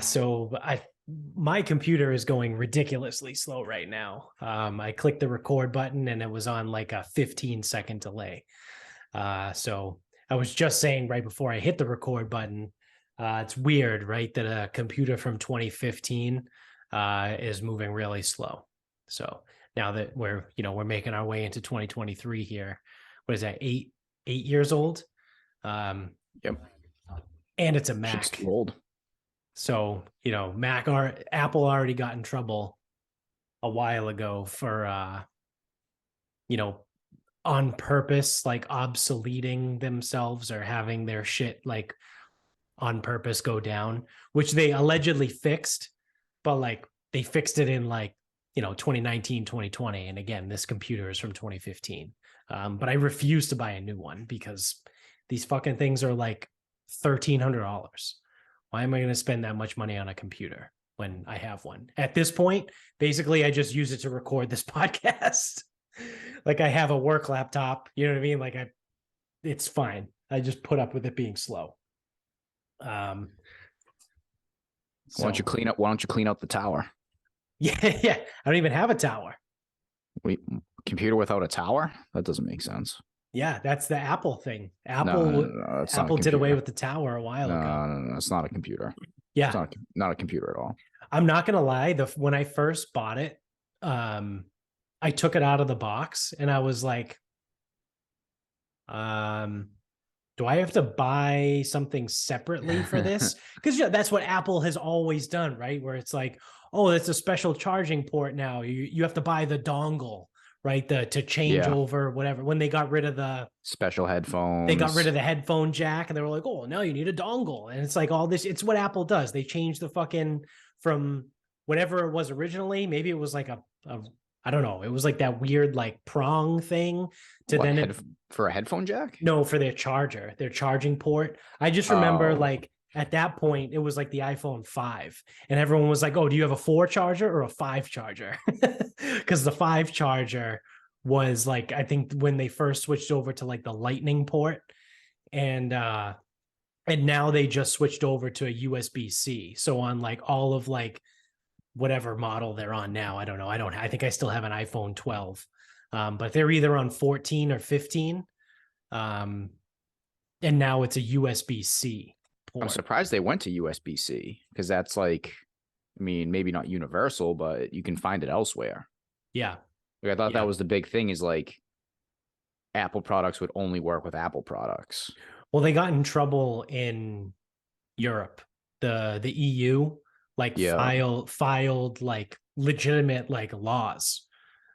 So my computer is going ridiculously slow right now. I clicked the record button and it was on like a 15-second delay. So I was just saying right before I hit the record button, it's weird, right, that a computer from 2015 is moving really slow. So now that we're making our way into 2023 here, what is that, 8 years old? Yep. And it's a Mac. Shit's too old. So, Mac or Apple already got in trouble a while ago for, on purpose, like obsoleting themselves or having their shit like on purpose go down, which they allegedly fixed, but like they fixed it in like, 2019, 2020. And again, this computer is from 2015. But I refuse to buy a new one because these fucking things are like $1,300. Why am I going to spend that much money on a computer when I have one? At this point, basically, I just use it to record this podcast. Like I have a work laptop, you know what I mean? Like it's fine. I just put up with it being slow. Why don't you clean out the tower? Yeah. I don't even have a tower. Computer without a tower? That doesn't make sense. Yeah, that's the Apple thing. Apple did away with the tower a while ago. No, it's not a computer. Yeah, it's not a computer at all. I'm not gonna lie. When I first bought it, I took it out of the box and I was like, do I have to buy something separately for this? Because that's what Apple has always done, right? Where it's like, oh, it's a special charging port now. You have to buy the dongle, right? To change over whatever. When they got rid of the special headphones, they got rid of the headphone jack and they were like, oh, now you need a dongle. And it's like all this, it's what Apple does. They changed the fucking from whatever it was originally. Maybe it was like a I don't know. It was like that weird like prong thing to for a headphone jack? No, for their charger, their charging port. I just remember like at that point, it was like the iPhone 5 and everyone was like, oh, do you have a 4 charger or a 5 charger? Because the 5 charger was like, I think when they first switched over to like the lightning port and now they just switched over to a USB-C. So on like all of like whatever model they're on now, I don't know. I think I still have an iPhone 12, but they're either on 14 or 15. And now it's a USB-C port. I'm surprised they went to USB-C because that's like, I mean, maybe not universal, but you can find it elsewhere. Yeah. Like I thought that was the big thing is like Apple products would only work with Apple products. Well, they got in trouble in Europe. The EU filed like legitimate like laws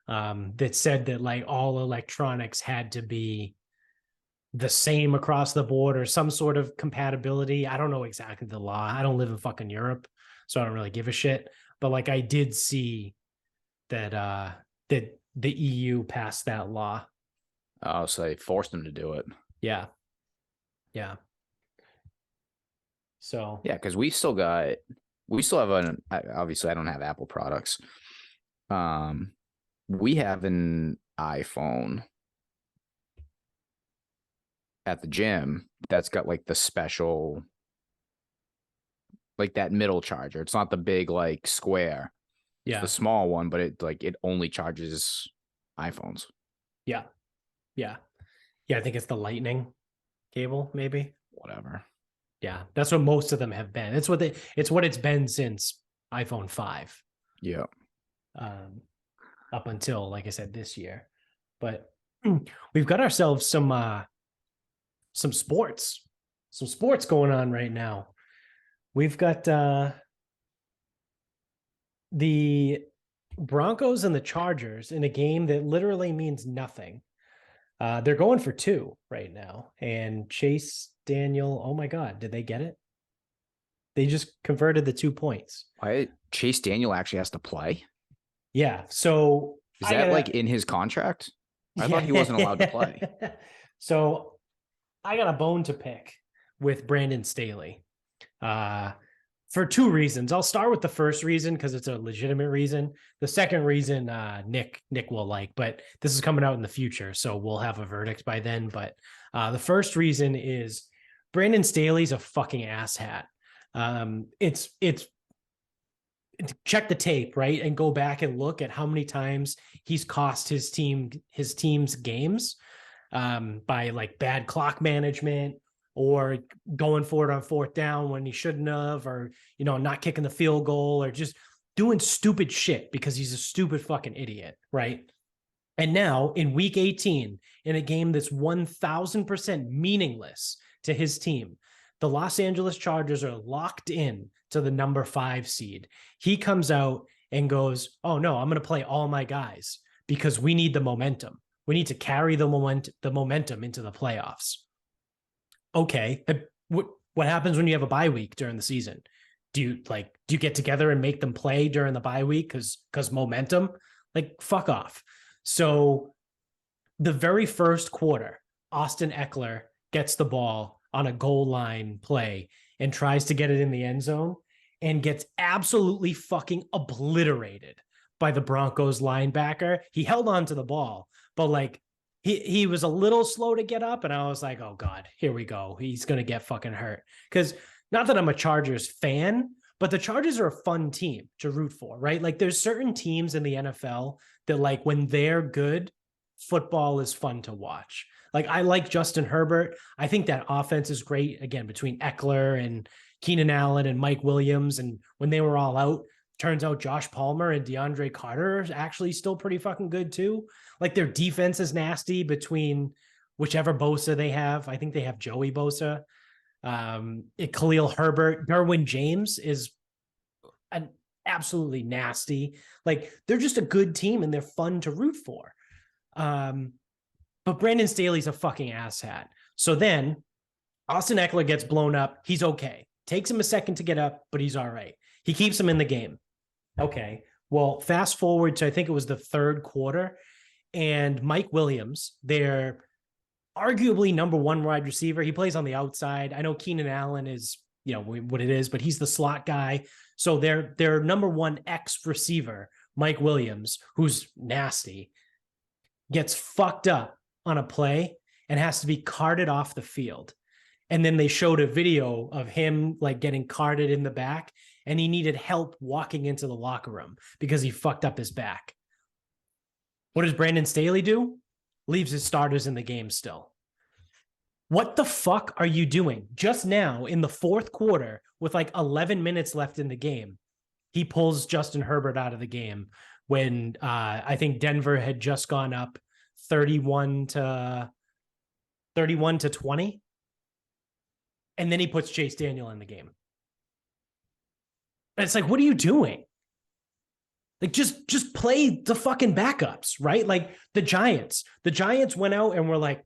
that said that like all electronics had to be the same across the board or some sort of compatibility. I don't know exactly the law. I don't live in fucking Europe, so I don't really give a shit. But like I did see that that the EU passed that law. Oh, so they forced them to do it. Yeah. So yeah, because we still have obviously I don't have Apple products. We have an iPhone at the gym that's got like the special, like that middle charger. It's not the big like square. Yeah. It's the small one, but it only charges iPhones. Yeah. I think it's the lightning cable, maybe. Whatever. Yeah, that's what most of them have been. It's what it's been since iPhone 5. Yeah. Up until, like I said, this year. But we've got ourselves some sports going on right now. We've got the Broncos and the Chargers in a game that literally means nothing. They're going for 2 right now. And Chase Daniel, oh my God, did they get it? They just converted the 2 points. Why Chase Daniel actually has to play? Yeah. So is that like in his contract? I thought he wasn't allowed to play. So I got a bone to pick with Brandon Staley for 2 reasons. I'll start with the first reason because it's a legitimate reason. The second reason Nick will like, but this is coming out in the future, so we'll have a verdict by then. But the first reason is Brandon Staley's a fucking asshat. It's check the tape, right? And go back and look at how many times he's cost his team's games by like bad clock management or going for it on fourth down when he shouldn't have, or, you know, not kicking the field goal or just doing stupid shit because he's a stupid fucking idiot, right? And now in week 18, in a game that's 1000% meaningless to his team, the Los Angeles Chargers are locked in to the number 5 seed. He comes out and goes, "Oh no, I'm going to play all my guys because we need the momentum. We need to carry the momentum into the playoffs." Okay, what happens when you have a bye week during the season? Do you get together and make them play during the bye week because momentum? Like, fuck off. So the very first quarter, Austin Eckler gets the ball on a goal line play and tries to get it in the end zone and gets absolutely fucking obliterated by the Broncos linebacker. He held on to the ball, but like he was a little slow to get up, and I was like, oh God, here we go. He's gonna get fucking hurt. Because not that I'm a Chargers fan, but the Chargers are a fun team to root for, right? Like there's certain teams in the NFL that like when they're good, football is fun to watch. Like I like Justin Herbert. I think that offense is great. Again, between Eckler and Keenan Allen and Mike Williams, and when they were all out, turns out Josh Palmer and DeAndre Carter is actually still pretty fucking good too. Like their defense is nasty between whichever Bosa they have. I think they have Joey Bosa. Khalil Herbert, Derwin James is an absolutely nasty. Like they're just a good team and they're fun to root for. But Brandon Staley's a fucking asshat. So then Austin Eckler gets blown up. He's okay. Takes him a second to get up, but he's all right. He keeps him in the game. Okay. Well, fast forward to, I think it was the third quarter, and Mike Williams, their arguably number 1 wide receiver. He plays on the outside. I know Keenan Allen is, you know, what it is, but he's the slot guy. So their number 1 X receiver, Mike Williams, who's nasty, gets fucked up on a play and has to be carted off the field. And then they showed a video of him like getting carted in the back, and he needed help walking into the locker room because he fucked up his back. What does Brandon Staley do? Leaves his starters in the game still. What the fuck are you doing? Just now in the fourth quarter with like 11 minutes left in the game, he pulls Justin Herbert out of the game when I think Denver had just gone up 31 to 20. And then he puts Chase Daniel in the game. And it's like, what are you doing? Like, just play the fucking backups, right? Like the Giants went out and were like,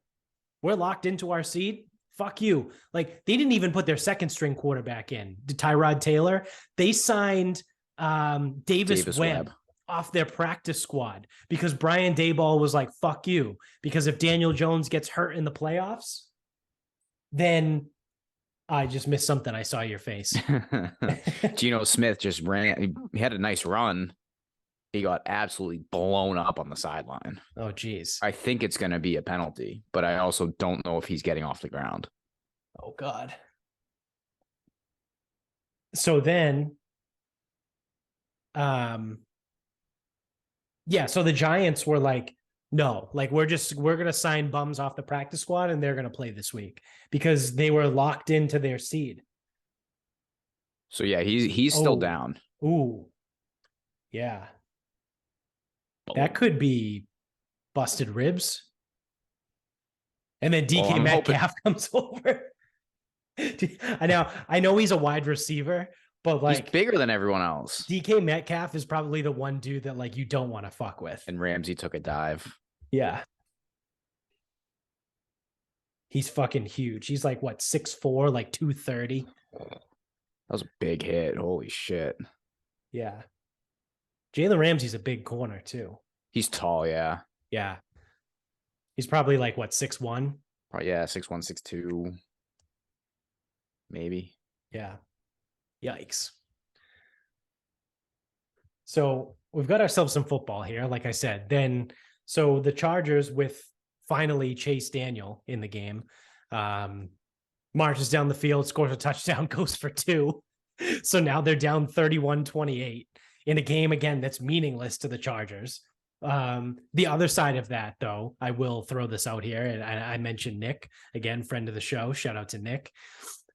we're locked into our seed. Fuck you. Like they didn't even put their second string quarterback in, Tyrod Taylor. They signed Davis Webb off their practice squad because Brian Daboll was like, fuck you. Because if Daniel Jones gets hurt in the playoffs, then I just missed something. I saw your face. Geno Smith just ran. He had a nice run. He got absolutely blown up on the sideline. Oh, geez. I think it's going to be a penalty, but I also don't know if he's getting off the ground. Oh, God. So then, so the Giants were like, no, like we're going to sign bums off the practice squad and they're going to play this week because they were locked into their seed. So yeah, he's still down. Ooh. Yeah. That could be busted ribs. And then DK Metcalf comes over. I know he's a wide receiver, but like he's bigger than everyone else. DK Metcalf is probably the one dude that like you don't want to fuck with. And Ramsey took a dive. Yeah. He's fucking huge. He's like what, 6'4", like 230. That was a big hit. Holy shit. Yeah. Jalen Ramsey's a big corner too. He's tall, yeah. Yeah. He's probably like what, 6'1"? Yeah, 6'1", 6'2". Maybe. Yeah. Yikes. So we've got ourselves some football here, like I said. Then, so the Chargers with finally Chase Daniel in the game, marches down the field, scores a touchdown, goes for 2. So now they're down 31-28 in a game again that's meaningless to the Chargers. The other side of that, though, I will throw this out here, and I mentioned Nick again, friend of the show. Shout out to Nick.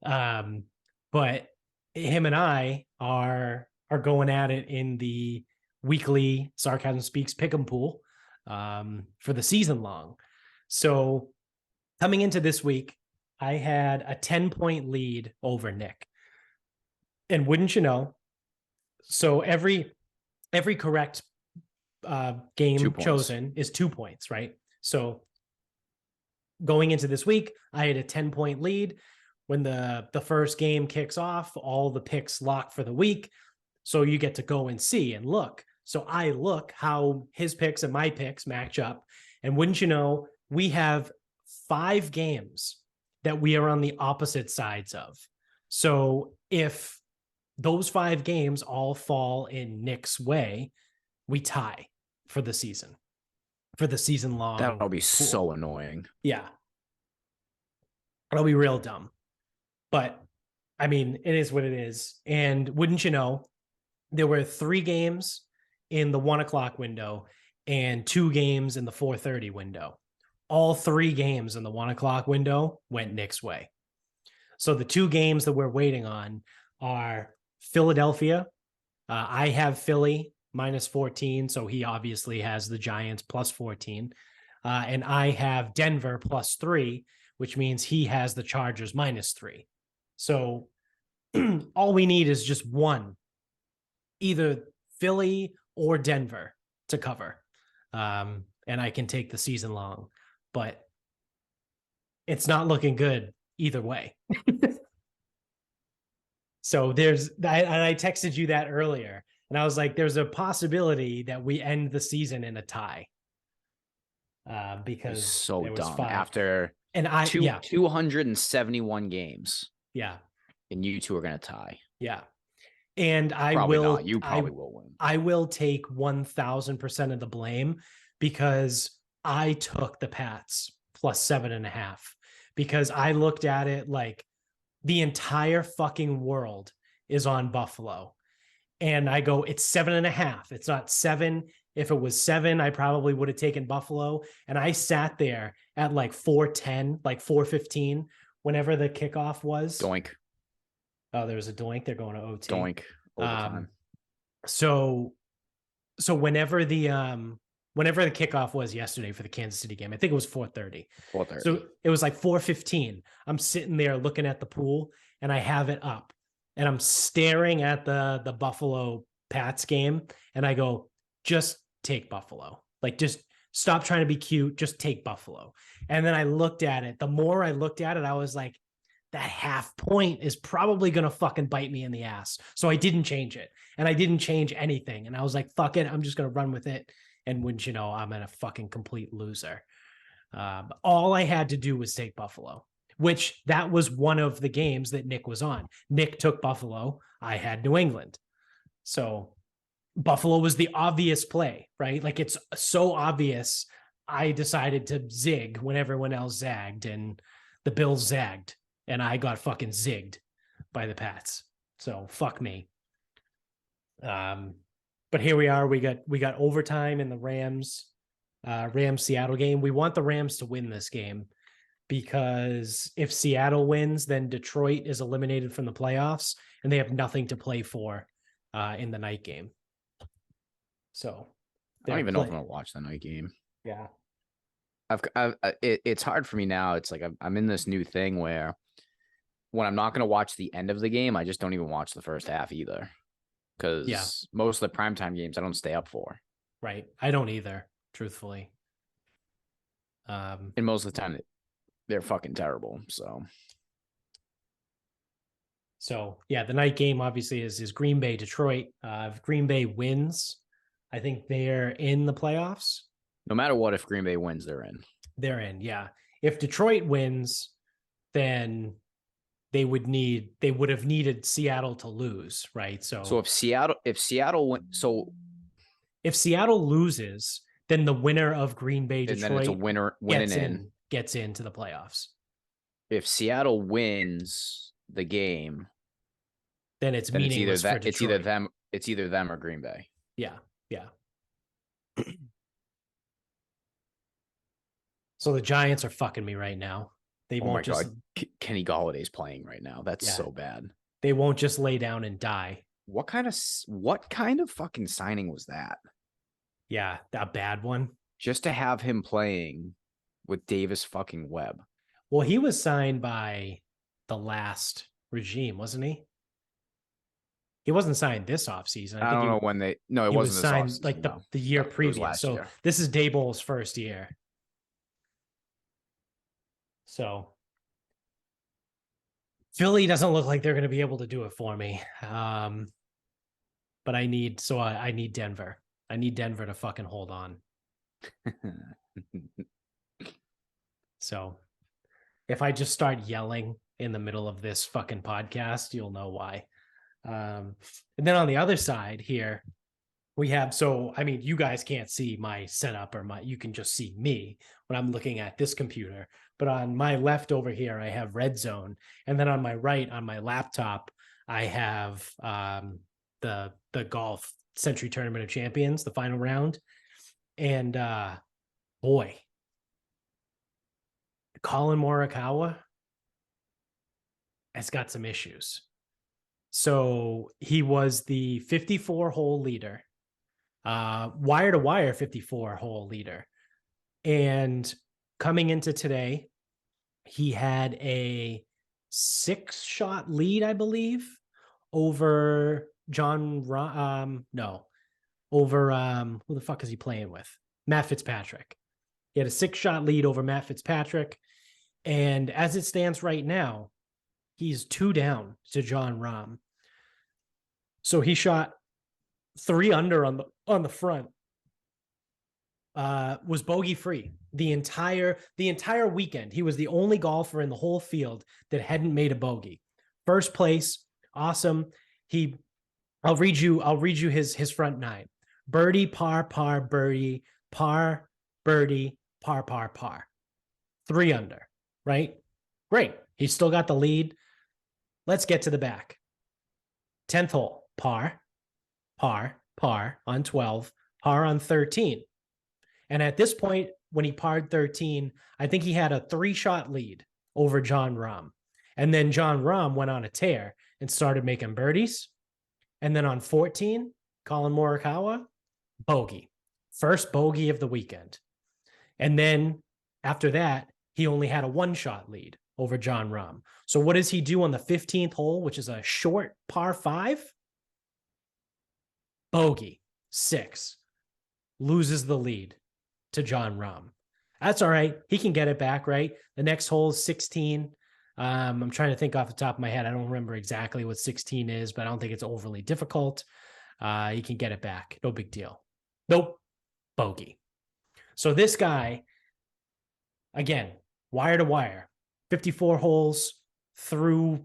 But him and I are going at it in the weekly Sarcasm Speaks Pick'em pool for the season long. So coming into this week, I had a 10-point lead over Nick. And wouldn't you know, so every correct game chosen is 2 points, right? So going into this week, I had a 10-point lead. When the first game kicks off, all the picks lock for the week. So you get to go and see and look. So I look how his picks and my picks match up. And wouldn't you know, we have 5 games that we are on the opposite sides of. So if those 5 games all fall in Nick's way, we tie for the season long. That'll be so annoying. Yeah. It'll be real dumb. But I mean, it is what it is. And wouldn't you know, there were 3 games in the 1 o'clock window and 2 games in the 4:30 window. All 3 games in the 1 o'clock window went Nick's way. So the 2 games that we're waiting on are Philadelphia. I have Philly -14, so he obviously has the Giants +14. And I have Denver +3, which means he has the Chargers -3. So all we need is just one, either Philly or Denver to cover. And I can take the season long, but it's not looking good either way. So I texted you that earlier, and I was like, there's a possibility that we end the season in a tie. Because so dumb 5. After and 271 games. Yeah. And you two are going to tie. Yeah. And I probably will, not. You probably will win. I will take 1000% of the blame because I took the Pats +7.5 because I looked at it like the entire fucking world is on Buffalo. And I go, it's 7.5. It's not 7. If it was 7, I probably would have taken Buffalo. And I sat there at like 4:10, like 4:15, whenever the kickoff was. Doink. Oh, there was a doink. They're going to OT. Doink. Overtime. So whenever the kickoff was yesterday for the Kansas City game, I think it was 4:30. 4:30. So it was like 4:15. I'm sitting there looking at the pool, and I have it up, and I'm staring at the Buffalo Pats game, and I go, just take Buffalo. Like, just stop trying to be cute. Just take Buffalo. And then I looked at it. The more I looked at it, I was like, that half point is probably going to fucking bite me in the ass. So I didn't change it, and I didn't change anything. And I was like, fuck it. I'm just going to run with it. And wouldn't you know, I'm a fucking complete loser. All I had to do was take Buffalo, which that was one of the games that Nick was on. Nick took Buffalo. I had New England. So Buffalo was the obvious play, right? Like, it's so obvious. I decided to zig when everyone else zagged, and the Bills zagged, and I got fucking zigged by the Pats. So fuck me. But here we are. We got overtime in the Rams Seattle game. We want the Rams to win this game because if Seattle wins, then Detroit is eliminated from the playoffs, and they have nothing to play for in the night game. So I don't even know if I'm gonna watch the night game. Yeah, it's hard for me now. It's like I'm in this new thing where when I'm not gonna watch the end of the game, I just don't even watch the first half either. Because most of the primetime games I don't stay up for. Right. I don't either, truthfully. And most of the time they're fucking terrible. So yeah, the night game obviously is Green Bay, Detroit. If Green Bay wins, I think they're in the playoffs. No matter what, if Green Bay wins, they're in. They're in, yeah. If Detroit wins, then they would have needed Seattle to lose, right? So if Seattle loses, then the winner of Green Bay, Detroit, then it's a winner gets into the playoffs. If Seattle wins the game, then it's Then meaningless for Detroit. It's either them or Green Bay. Yeah. Yeah. So the Giants are fucking me right now. They Oh my won't just, god, Kenny Galladay's playing right now. That's yeah, so bad. they won't just lay down and die. What kind of fucking signing was that? Yeah, a bad one. Just to have him playing with Davis fucking Webb. Well, he was signed by the last regime, wasn't he? He wasn't signed this offseason. I don't know when it he was wasn't this signed offseason. like No. the year No, it was previous. last So year. this is Daboll's first year. So Philly doesn't look like they're going to be able to do it for me. But I need Denver. I need Denver to fucking hold on. So if I just start yelling in the middle of this fucking podcast, you'll know why. And then on the other side here, we have, so, I mean, you guys can't see my setup you can just see me when I'm looking at this computer. But on my left over here, I have Red Zone. And then on my right, on my laptop, I have the golf Century Tournament of Champions, the final round. And boy, Collin Morikawa has got some issues. So he was the 54-hole leader, wire to wire 54-hole leader. And coming into today, he had a 6-shot lead, I believe, over over who the fuck is he playing with? Matt Fitzpatrick. He had a 6-shot lead over Matt Fitzpatrick. And as it stands right now, he's 2 down to Jon Rahm. So he shot 3 under on the front. Was bogey free the entire weekend. He was the only golfer in the whole field that hadn't made a bogey. First place, awesome. I'll read you his front 9. Birdie, par, par, birdie, par, birdie, par, par, par. 3 under, right? Great. He's still got the lead. Let's get to the back. 10th hole, par, par, par on 12, par on 13. And at this point, when he parred 13, I think he had a 3-shot lead over Jon Rahm. And then Jon Rahm went on a tear and started making birdies. And then on 14, Collin Morikawa, bogey. First bogey of the weekend. And then after that, he only had a 1-shot lead over Jon Rahm. So what does he do on the 15th hole, which is a short par 5? Bogey, 6. Loses the lead to Jon Rahm. That's all right. He can get it back, right? The next hole is 16. I'm trying to think off the top of my head. I don't remember exactly what 16 is, but I don't think it's overly difficult. He can get it back. No big deal. Nope. Bogey. So this guy, again, wire to wire, 54 holes through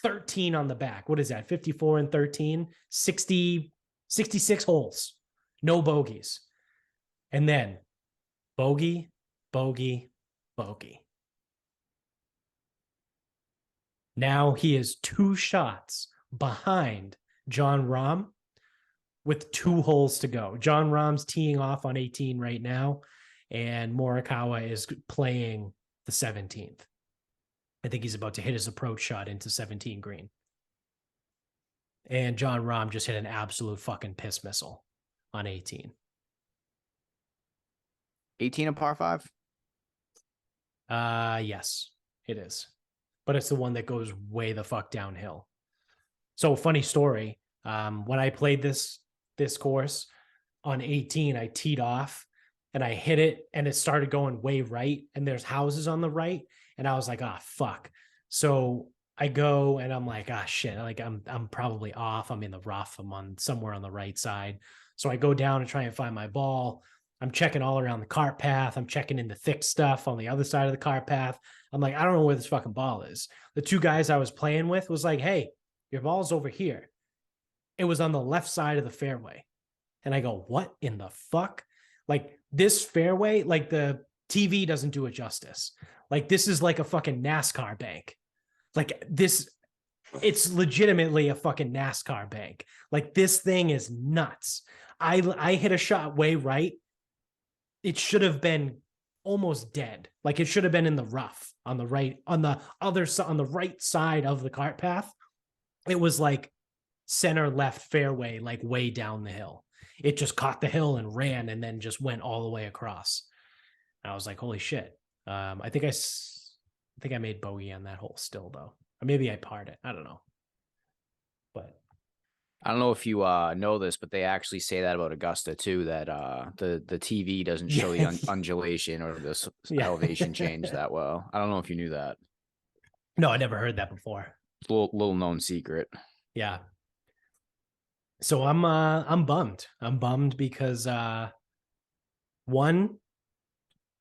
13 on the back. What is that? 54 and 13, 66 holes, no bogeys. And then bogey, bogey, bogey. Now he is 2 shots behind Jon Rahm with 2 holes to go. Jon Rahm's teeing off on 18 right now, and Morikawa is playing the 17th. I think he's about to hit his approach shot into 17 green. And Jon Rahm just hit an absolute fucking piss missile on 18. 18 a par 5? Yes, it is. But it's the one that goes way the fuck downhill. So funny story. When I played this course on 18, I teed off and I hit it and it started going way right. And there's houses on the right. And I was like, ah, fuck. So I go and I'm like, ah, shit. Like I'm probably off. I'm in the rough. I'm on somewhere on the right side. So I go down and try and find my ball. I'm checking all around the cart path. I'm checking in the thick stuff on the other side of the cart path. I'm like, I don't know where this fucking ball is. The 2 guys I was playing with was like, hey, your ball's over here. It was on the left side of the fairway. And I go, what in the fuck? Like this fairway, like the TV doesn't do it justice. Like this is like a fucking NASCAR bank. Like this, It's legitimately a fucking NASCAR bank. Like this thing is nuts. I hit a shot way right. It should have been almost dead. Like it should have been in the rough on the right, on the other side, on the right side of the cart path. It was like center left fairway, like way down the hill. It just caught the hill and ran and then just went all the way across. And I was like, holy shit. I think I made bogey on that hole still though. Or maybe I parred it. I don't know. But I don't know if you know this, but they actually say that about Augusta too. That the TV doesn't show the undulation or the elevation change that well. I don't know if you knew that. No, I never heard that before. It's a little known secret. Yeah. So I'm bummed. I'm bummed because one,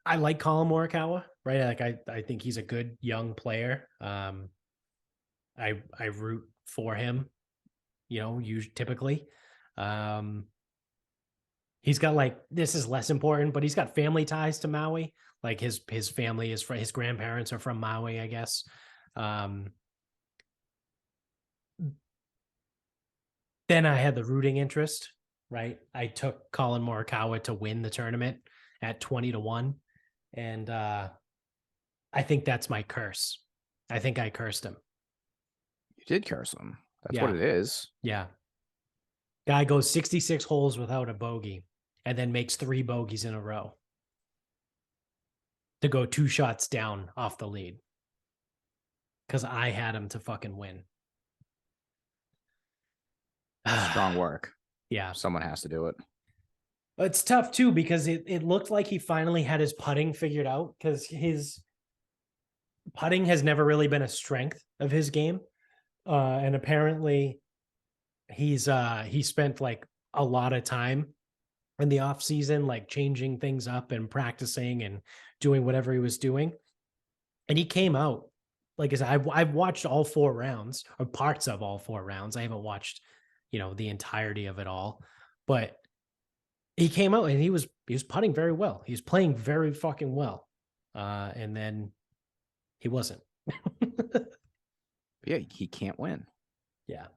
I like Collin Morikawa, right? Like I think he's a good young player. I root for him, typically. He's got like, this is less important, but he's got family ties to Maui. Like his family is from, his grandparents are from Maui, I guess. Then I had the rooting interest, right? I took Collin Morikawa to win the tournament at 20-1. And I think that's my curse. I think I cursed him. You did curse him. That's what it is. Yeah. Guy goes 66 holes without a bogey and then makes 3 bogeys in a row to go 2 shots down off the lead. Because I had him to fucking win. Strong work. Yeah. Someone has to do it. It's tough too, because it looked like he finally had his putting figured out, because his putting has never really been a strength of his game. And apparently he spent like a lot of time in the off season, like changing things up and practicing and doing whatever he was doing. And he came out, like I said, I've watched all 4 rounds or parts of all 4 rounds. I haven't watched, the entirety of it all, but he came out and he was putting very well. He was playing very fucking well. And then he wasn't. Yeah, he can't win. Yeah.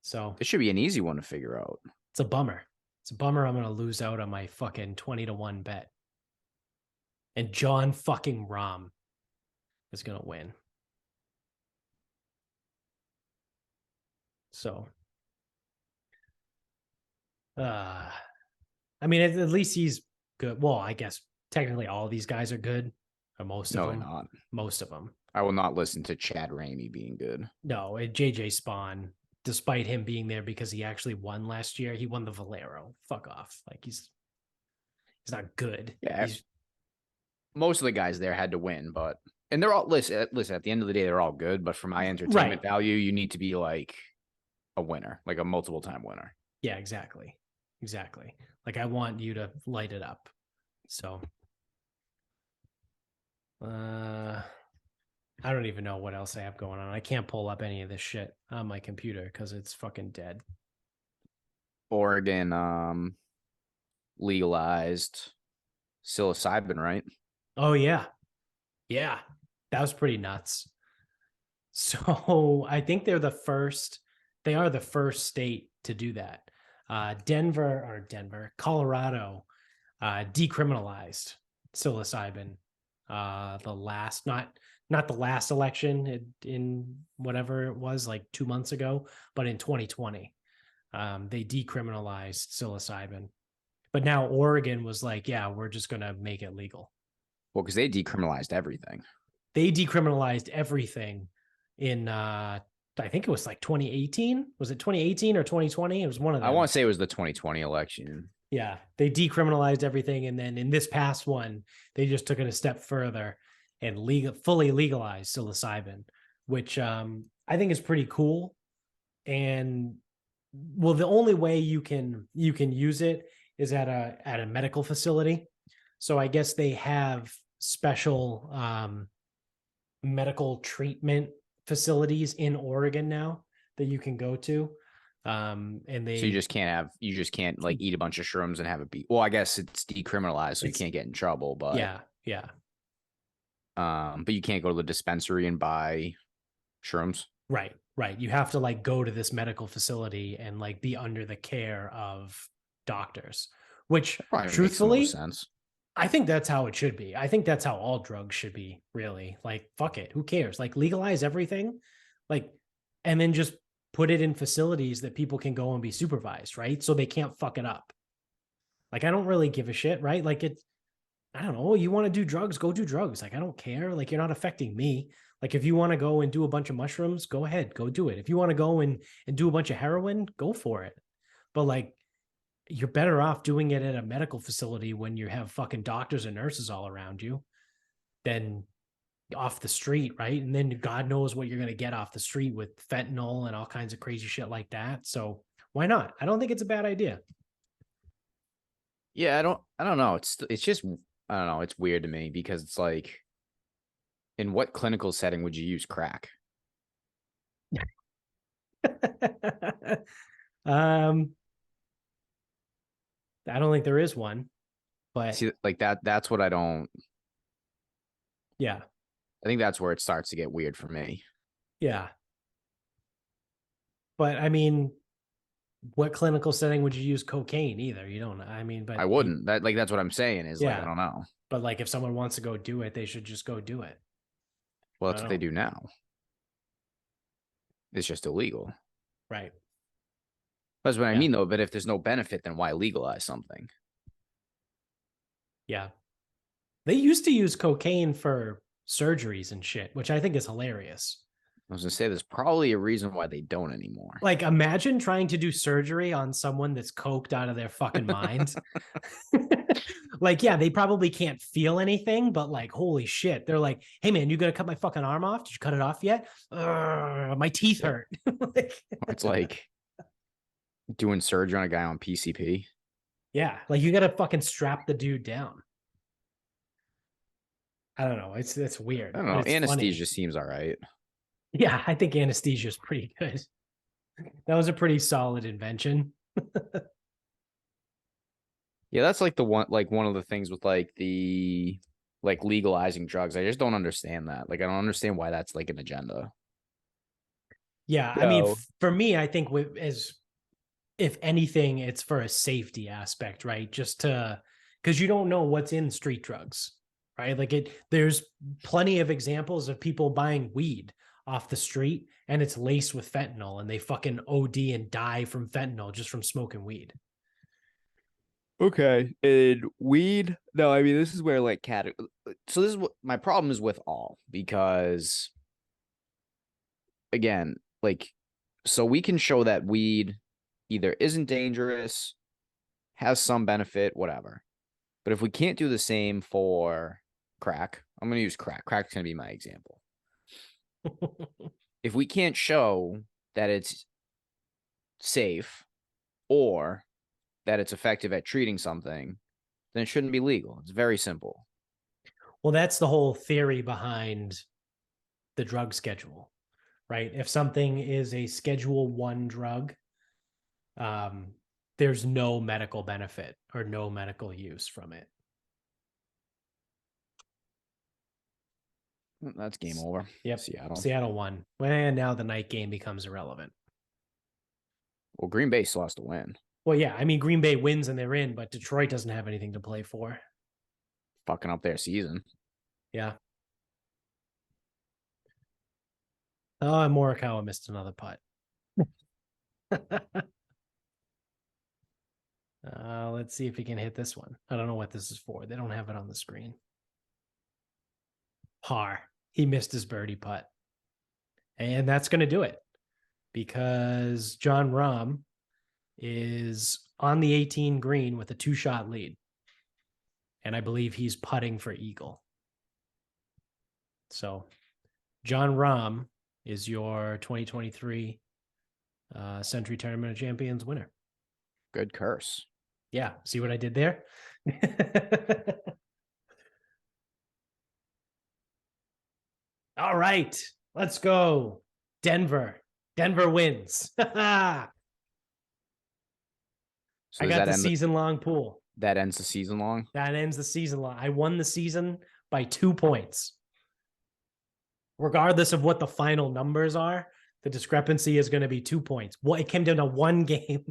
So it should be an easy one to figure out. It's a bummer. It's a bummer. I'm going to lose out on my fucking 20-1 bet. And John fucking Rahm is going to win. So, I mean, at least he's good. Well, I guess technically all of these guys are good, or most of them. No, they're not. Most of them. I will not listen to Chad Ramey being good. No, JJ Spawn, despite him being there because he actually won last year, he won the Valero. Fuck off. Like he's not good. Yeah. Most of the guys there had to win, and they're all listen, at the end of the day, they're all good. But for my entertainment value, you need to be like a winner, like a multiple time winner. Yeah, exactly. Exactly. Like I want you to light it up. So I don't even know what else I have going on. I can't pull up any of this shit on my computer because it's fucking dead. Oregon legalized psilocybin, right? Oh, yeah. Yeah. That was pretty nuts. So I think they are the first state to do that. Colorado decriminalized psilocybin. The last, not the last election in whatever it was, like 2 months ago, but in 2020, they decriminalized psilocybin. But now Oregon was like, yeah, we're just going to make it legal. Well, because they decriminalized everything. They decriminalized everything in, I think it was like 2018. Was it 2018 or 2020? It was one of them. I want to say it was the 2020 election. Yeah, they decriminalized everything. And then in this past one, they just took it a step further and fully legalized psilocybin, which I think is pretty cool. And well, the only way you can use it is at a medical facility. So I guess they have special medical treatment facilities in Oregon now that you can go to. And so you just can't like eat a bunch of shrooms and have it be, well, I guess it's decriminalized, so you can't get in trouble, but yeah. But you can't go to the dispensary and buy shrooms. Right, right. You have to like go to this medical facility and like be under the care of doctors, which That probably makes the most truthfully, sense. I think that's how it should be. I think that's how all drugs should be, really. Like, fuck it. Who cares? Like, legalize everything, like, and then just put it in facilities that people can go and be supervised, right? So they can't fuck it up. Like, I don't really give a shit, right? Like, it's, I don't know. You want to do drugs, go do drugs. Like, I don't care. Like, you're not affecting me. Like, if you want to go and do a bunch of mushrooms, go ahead, go do it. If you want to go and do a bunch of heroin, go for it. But like, you're better off doing it at a medical facility when you have fucking doctors and nurses all around you than off the street, right? And then God knows what you're going to get off the street with fentanyl and all kinds of crazy shit like that. So why not? I don't think it's a bad idea. Yeah, I don't know. It's just I don't know. It's weird to me because it's like, in what clinical setting would you use crack? um, I don't think there is one, but See, like that's what I don't. yeah, I think that's where it starts to get weird for me. yeah. But I mean, what clinical setting would you use cocaine either? You don't, I mean, I but wouldn't. That's what I'm saying is like I yeah, don't know. but like if someone wants to go do it, they should just go do it. Well, I that's don't what they know. do now. It's just illegal. Right. That's what I Yeah. mean though. But if there's no benefit, then why legalize something? Yeah. They used to use cocaine for surgeries and shit, which I think is hilarious. I was gonna say there's probably a reason why they don't anymore. Like, imagine trying to do surgery on someone that's coked out of their fucking mind. Like, yeah, they probably can't feel anything, but like, holy shit. They're like, hey, man, you gonna cut my fucking arm off? Did you cut it off yet? My teeth hurt. Like, It's like doing surgery on a guy on PCP. yeah, like you gotta fucking strap the dude down. I don't know. It's I weird, don't but know. it's funny. Anesthesia seems all right. Yeah, I think anesthesia is pretty good. That was a pretty solid invention. Yeah, that's like the one of the things with like the like legalizing drugs. I just don't understand that. Like I don't understand why that's like an agenda. Yeah, I mean, So for me, I think with as if anything, it's for a safety aspect, right? Just to because you don't know what's in street drugs, right? Like there's plenty of examples of people buying weed off the street and it's laced with fentanyl and they fucking OD and die from fentanyl just from smoking weed. okay, and weed. No, I mean this is where like So this is what my problem is with all because again, like so we can show that weed either isn't dangerous, has some benefit, whatever. But if we can't do the same for crack, I'm going to use crack. Crack's going to be my example. If we can't show that it's safe or that it's effective at treating something, then it shouldn't be legal. It's very simple. Well, that's the whole theory behind the drug schedule, right? If something is a Schedule 1 drug, um, there's no medical benefit or no medical use from it. That's game over. Yep. Seattle. Seattle won. And now the night game becomes irrelevant. Well, Green Bay still has to win. Well, yeah. I mean, Green Bay wins and they're in, but Detroit doesn't have anything to play for. Fucking up their season. Yeah. Oh, and Morikawa missed another putt. Let's see if he can hit this one. I don't know what this is for. They don't have it on the screen. Par. He missed his birdie putt. And that's going to do it because John Rahm is on the 18 green with a 2-shot lead. And I believe he's putting for eagle. So John Rahm is your 2023 Century Tournament of Champions winner. Good curse. Yeah. See what I did there? All right. Let's go. Denver. Denver wins. I So does got that the end season-long pool. that ends the season long? That ends the season long. I won the season by 2 points. Regardless of what the final numbers are, The discrepancy is going to be 2 points. Well, it came down to one game.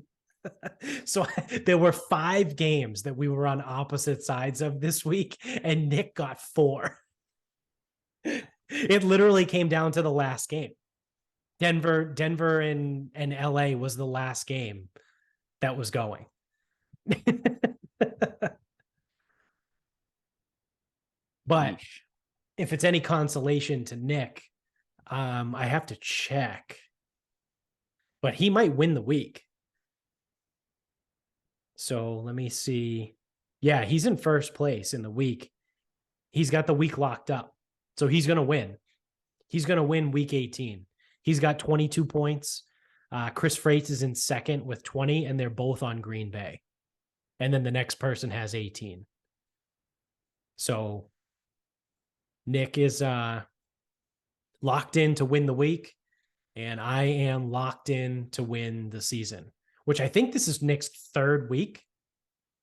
So there were 5 games that we were on opposite sides of this week, and Nick got 4. It literally came down to the last game. Denver and LA was the last game that was going. But Yeesh. if it's any consolation to Nick, I have to check. But he might win the week. So let me see. Yeah, he's in first place in the week. He's got the week locked up. So he's going to win. He's going to win week 18. He's got 22 points. Chris Freites is in second with 20, and they're both on Green Bay. And then the next person has 18. So Nick is locked in to win the week, and I am locked in to win the season, which I think this is Nick's 3rd week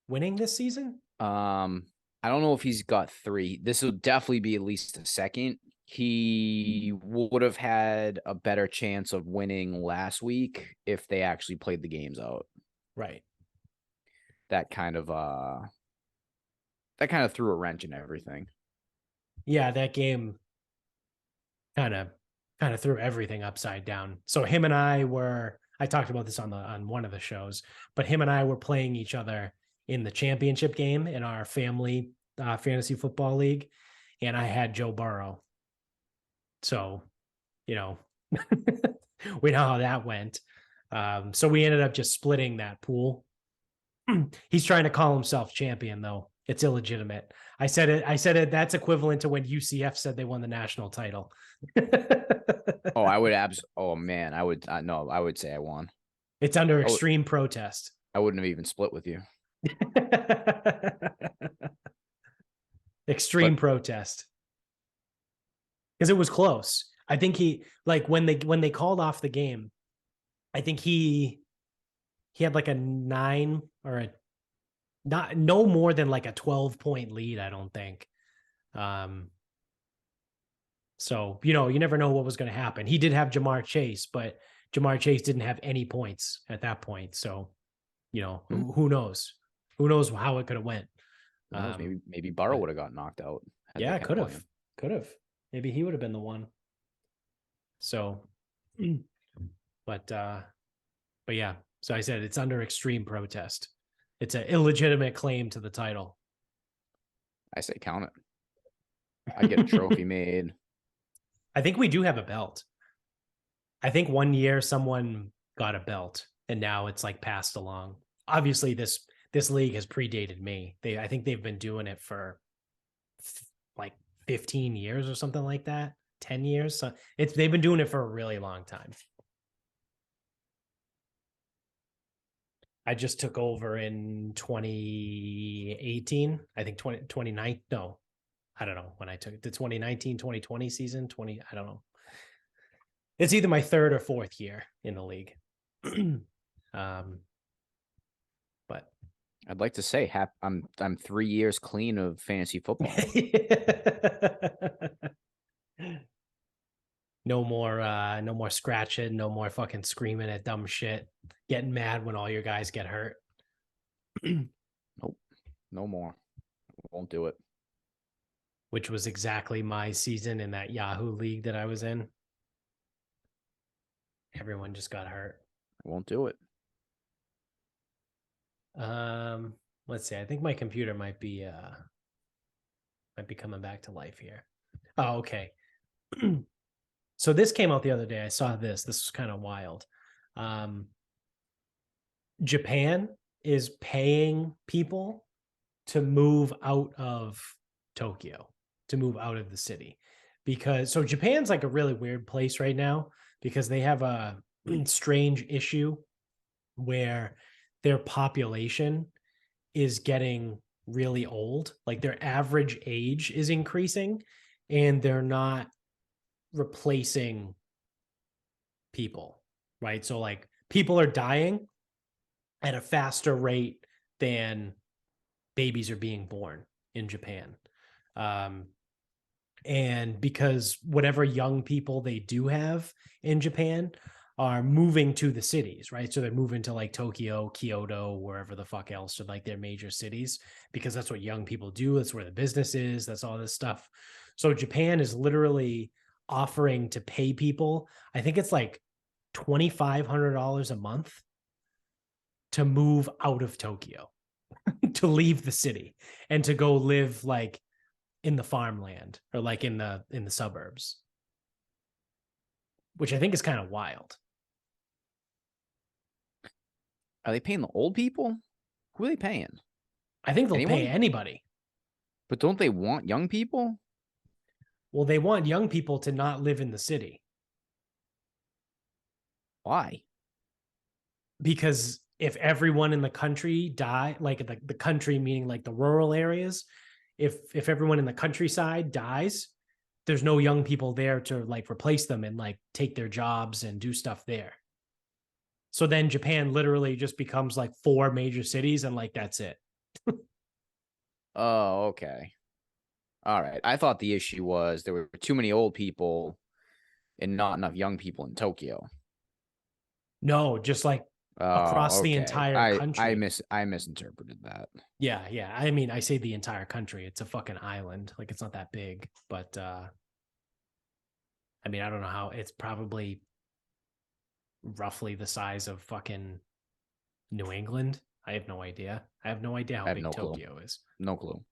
winning this season. I don't know if he's got 3. This will definitely be at least a second. He would have had a better chance of winning last week if they actually played the games out. Right. That kind of threw a wrench in everything. Yeah, that game kind of threw everything upside down. So him and I talked about this on one of the shows, but him and I were playing each other in the championship game in our family fantasy football league, and I had Joe Burrow. So, we know how that went. So we ended up just splitting that pool. He's trying to call himself champion, though. It's illegitimate. I said it. That's equivalent to when UCF said they won the national title. Oh, I would oh man, I would no, I would say I won. It's under extreme protest. I wouldn't have even split with you. Extreme protest. Because it was close. I think he when they called off the game, I think he had like a 9 or no more than like a 12-point lead, I don't think. So, you never know what was going to happen. He did have Jamar Chase, but Jamar Chase didn't have any points at that point. So, who knows? Who knows how it could have went? Maybe Burrow would have got knocked out. Yeah, could have. Maybe he would have been the one. So, but yeah. So I said it's under extreme protest. It's an illegitimate claim to the title. I say count it. I get a trophy made. I think we do have a belt. I think one year someone got a belt, and now it's like passed along. Obviously, this league has predated me. I think they've been doing it for like 15 years or something like that. 10 years. So they've been doing it for a really long time. I just took over in 2018. I think 2019. No, I don't know when I took it. The 2019, 2020 season. I don't know. It's either my 3rd or 4th year in the league. But I'd like to say I'm 3 years clean of fantasy football. No more scratching, no more fucking screaming at dumb shit, getting mad when all your guys get hurt. Nope. No more. Won't do it. Which was exactly my season in that Yahoo league that I was in. Everyone just got hurt. I won't do it. Let's see. I think my computer might be coming back to life here. Oh, okay. So this came out the other day. I saw this. This was kind of wild. Japan is paying people to move out of Tokyo, to move out of the city. So Japan's like a really weird place right now because they have a strange issue where their population is getting really old. Like their average age is increasing and they're not replacing people, right? So like people are dying at a faster rate than babies are being born in Japan. And because whatever young people they do have in Japan are moving to the cities, right? So they're moving to like Tokyo, Kyoto, wherever the fuck else are like their major cities, because that's what young people do. That's where the business is. That's all this stuff. So Japan is literally offering to pay people, I think it's like $2,500 a month to move out of Tokyo, to leave the city and to go live like in the farmland or like in the suburbs, which I think is kind of wild. Are they paying the old people? Who are they paying? I think they'll pay Anyone? anybody. But don't they want young people? Well, they want young people to not live in the city Why? because if everyone in the country die, like the country meaning like the rural areas, if everyone in the countryside dies, there's no young people there to like replace them and like take their jobs and do stuff there. So then Japan literally just becomes like four major cities and like that's it. Oh, okay. All right. I thought the issue was there were too many old people and not enough young people in Tokyo. No, just like across Oh, the okay. entire country. I misinterpreted that. Yeah, yeah. I mean, I say the entire country. It's a fucking island. Like it's not that big, but I mean, I don't know how it's probably roughly the size of fucking New England. I have no idea. I have no idea how I have big no clue. Tokyo is. No clue.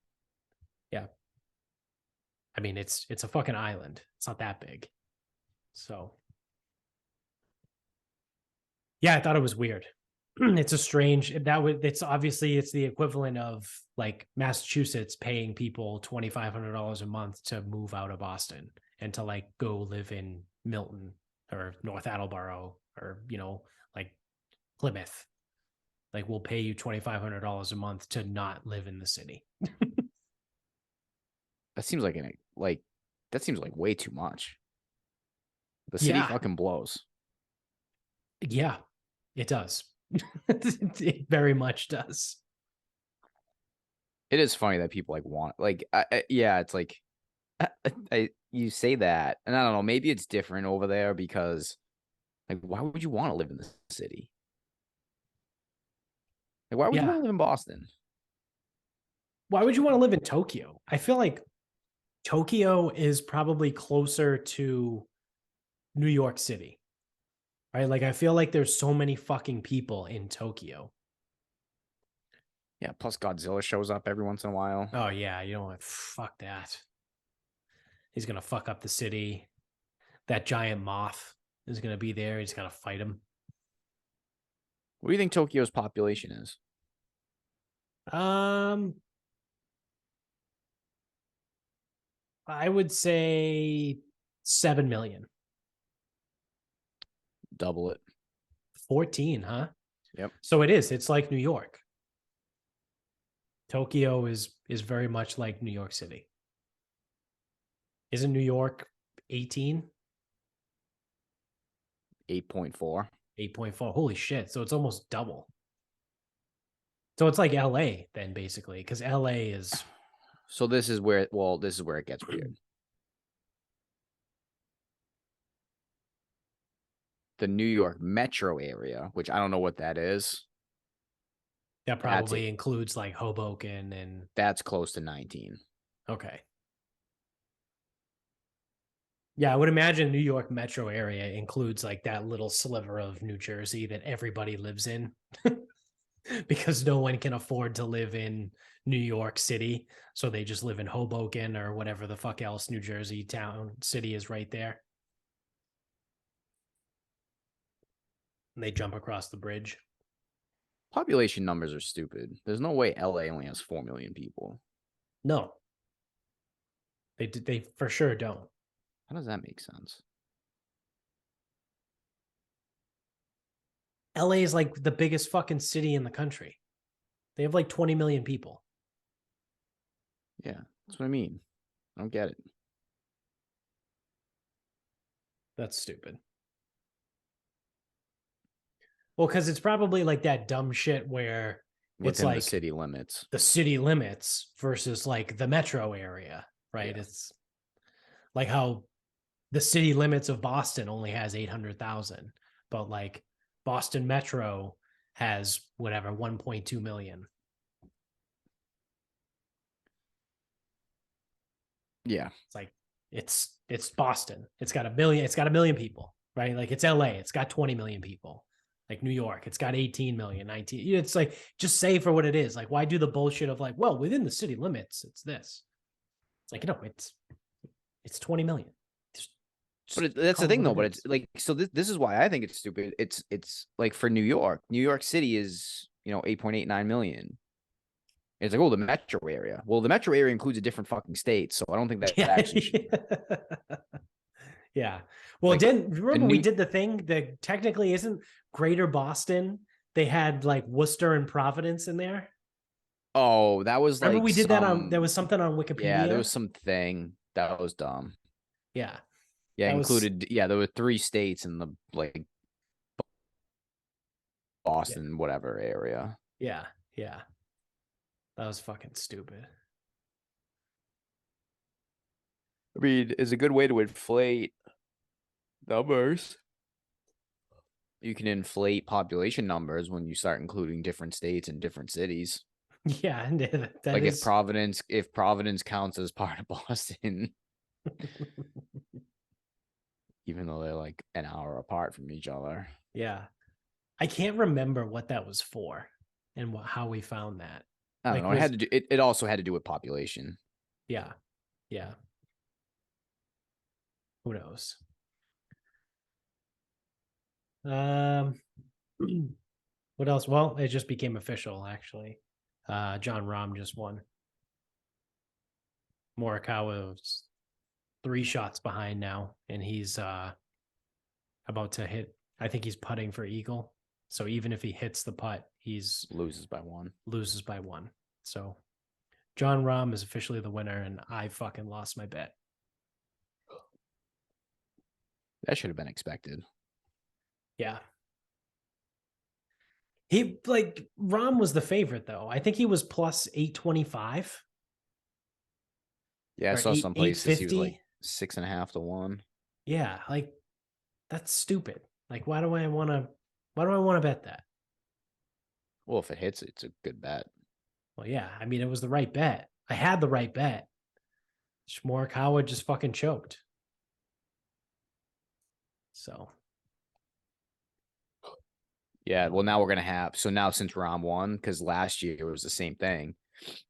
Yeah. I mean, it's a fucking island. It's not that big. So, yeah, I thought it was weird. It's a strange that would it's obviously it's the equivalent of like Massachusetts paying people $2,500 a month to move out of Boston and to like go live in Milton or North Attleboro or like Plymouth. Like we'll pay you $2,500 a month to not live in the city. That seems like way too much. The city Yeah, fucking blows. yeah, it does. It very much does. It is funny that people like want yeah, it's like you say that, and I don't know, maybe it's different over there because like why would you want to live in the city? Like why would you Yeah. want to live in Boston? Why would you want to live in Tokyo? I feel like Tokyo is probably closer to New York City, right? Like I feel like there's so many fucking people in Tokyo. Yeah, plus Godzilla shows up every once in a while. Oh yeah, you know what? Fuck that. He's gonna fuck up the city. That giant moth is gonna be there. He's gonna fight him. What do you think Tokyo's population is? Um, I would say 7 million. Double it. 14, huh? Yep. So it is. It's like New York. Tokyo is very much like New York City. Isn't New York 18? 8.4. 8.4. Holy shit. So it's almost double. So it's like LA then basically, because LA is So this is where it gets weird. The New York metro area, which I don't know what that is, that that's probably it. includes like Hoboken and That's close to 19. okay. Yeah, I would imagine New York metro area includes like that little sliver of New Jersey that everybody lives in because no one can afford to live in New York City. So they just live in Hoboken or whatever the fuck else New Jersey town city is right there. And they jump across the bridge. Population numbers are stupid. There's no way LA only has 4 million people. No, they for sure don't. How does that make sense? LA is like the biggest fucking city in the country. They have like 20 million people. Yeah, that's what I mean. I don't get it. That's stupid. Well, because it's probably like that dumb shit where it's Within the like city limits. the city limits versus like the metro area, right? Yeah. It's Like how the city limits of Boston only has 800,000, but like Boston Metro has whatever 1.2 million. Yeah. It's like it's Boston. It's got a million people, right? Like it's LA, it's got 20 million people. Like New York, it's got 18 million, 19. It's like just say for what it is. Like why do the bullshit of like, well, within the city limits, it's this. It's like, it's 20 million. But Just that's the call it thing, what though. it But it's is. like, so this is why I think it's stupid. It's like for New York. New York City is 8.89 million. It's like, oh, the metro area. Well, the metro area includes a different fucking state, so I don't think that Yeah. actually should Yeah. Well, like didn't the remember we new. did the thing that technically isn't Greater Boston. They had like Worcester and Providence in there. Oh, that was Remember like we did that on there some. was something on Yeah, there was Wikipedia. something that was dumb. Yeah. Yeah, That was included. Yeah, there were three states in the like yeah. Boston, whatever area. Yeah. Yeah. That was fucking stupid. I mean, it's a good way to inflate numbers. You can inflate population numbers when you start including different states and different cities. Yeah, and that Like is if Providence counts as part of Boston, even though they're like an hour apart from each other. yeah. I can't remember what that was for and how we found that. I don't Like know. It had was to do it also had to do with population. yeah. Yeah. Who knows? Um what else? Well, it just became official actually. John Rahm just won. Morikawa's 3 shots behind now, and he's about to hit. I think he's putting for eagle. So even if he hits the putt, he's Loses by one. loses by one. So John Rahm is officially the winner, and I fucking lost my bet. That should have been expected. Yeah. He like Rahm was the favorite though. I think he was plus 825 Yeah, I or saw some eight places he was 50. like 6.5 to 1. Yeah, like that's stupid. Like why do I want to bet that? Well, if it hits, it's a good bet. Well, yeah, I mean it was the right bet. I had the right bet. Morikawa just fucking choked. So Yeah, well, now we're gonna have so now since Rom won, because last year it was the same thing.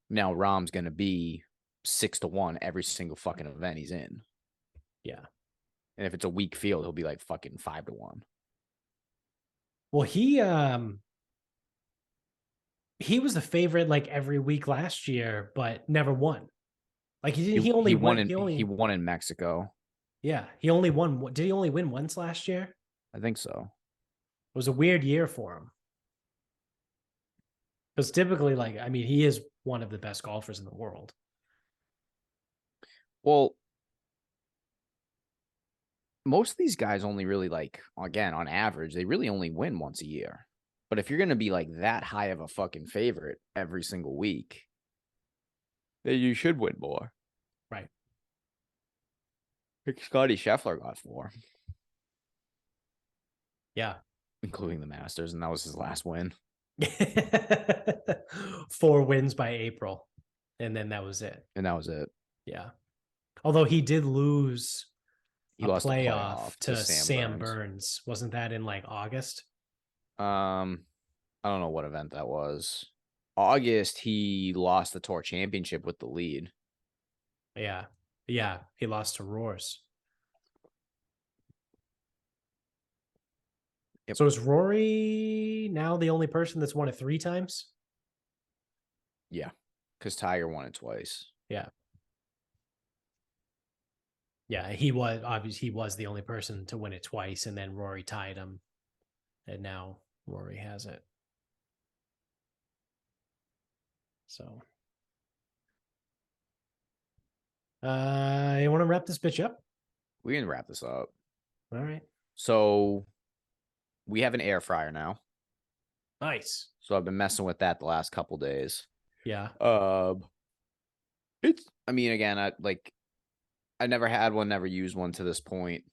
Now Rom's gonna be 6 to 1 every single fucking event he's in. yeah. And if it's a weak field, he'll be like fucking 5 to 1. Well, he was the favorite like every week last year, but never won. Like he didn't. He He only he won went. in he won in Mexico. Yeah. He only won. Did he only win once last year? It I think so. was a weird year for him because typically, like, I mean, he is one of the best golfers in the world. Well, most of these guys only really like again on average, they really only win once a year. But if you're gonna be like that high of a fucking favorite every single week, then you should win more. Right. Like Scotty Scheffler got 4, Yeah. including the Masters, and that was his last win. 4 wins by April, and then that was it. And that was it. Yeah. Although he did lose He a lost a playoff playoff to to Sam Sam Burns. Burns. Wasn't that in like August? I don't know what event that was. August, he lost the tour championship with the lead. Yeah. Yeah. He lost to Roars. Yep. So is Rory now the only person that's won it 3 times? Yeah, because Tiger won it twice. Yeah. Yeah. He was the only person to win it twice, and then Rory tied him. And now Rory has it. So you want to wrap this bitch up? We can wrap this up. All right. So we have an air fryer now. Nice. So I've been messing with that the last couple days. Yeah. I mean, again, I like I never had one, never used one to this point.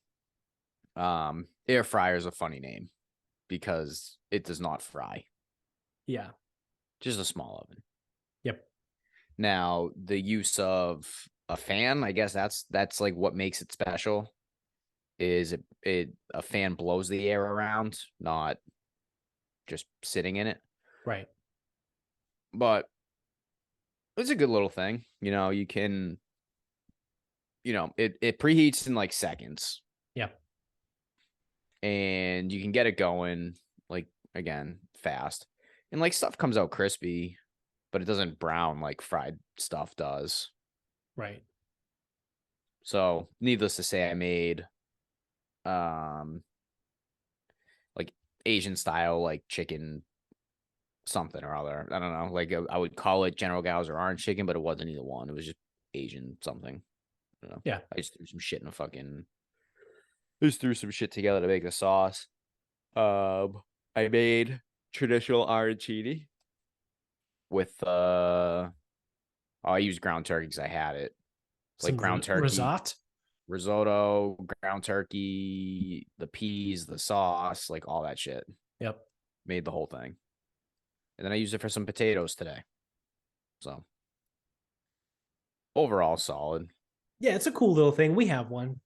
Air fryer is a funny name because it does not fry. Yeah. Just a small oven. Yep. Now, the use of a fan, I guess that's like what makes it special. Is it a fan blows the air around, not just sitting in it. Right. But it's a good little thing. You can, it preheats in like seconds Yep. and you can get it going like again fast. And like stuff comes out crispy, but it doesn't brown like fried stuff does. Right. So, needless to say, I made um like Asian style like chicken something or other. I don't know. Like I would call it General Gao's or orange chicken, but it wasn't either one. It was just Asian something. I don't know. Yeah. I just threw some shit in a fucking. Just threw some shit together to make a sauce. I made traditional arancini with I used ground turkey because I had it. Like Some ground turkey, risotto. risotto, ground turkey, the peas, the sauce, like all that shit. Yep. Made the whole thing. And then I used it for some potatoes today. So overall solid. Yeah, it's a cool little thing. We have one.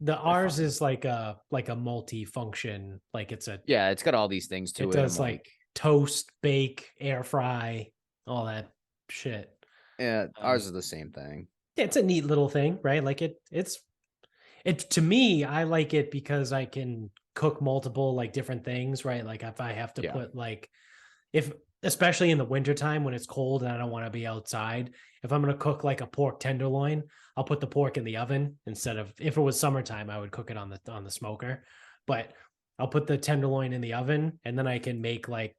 The They're ours fine. is like a multi-function. Like Yeah, it's got all these things it to it. I'm does like, like toast, bake, air fry, all that shit. yeah, Um, ours is the same thing. it's a neat little thing, right? Like it to me, I like it because I can cook multiple like different things, right? Like if I have to Yeah. put like if especially in the wintertime when it's cold and I don't want to be outside, if I'm going to cook like a pork tenderloin, I'll put the pork in the oven instead of if it was summertime, I would cook it on the smoker. But I'll put the tenderloin in the oven and then I can make like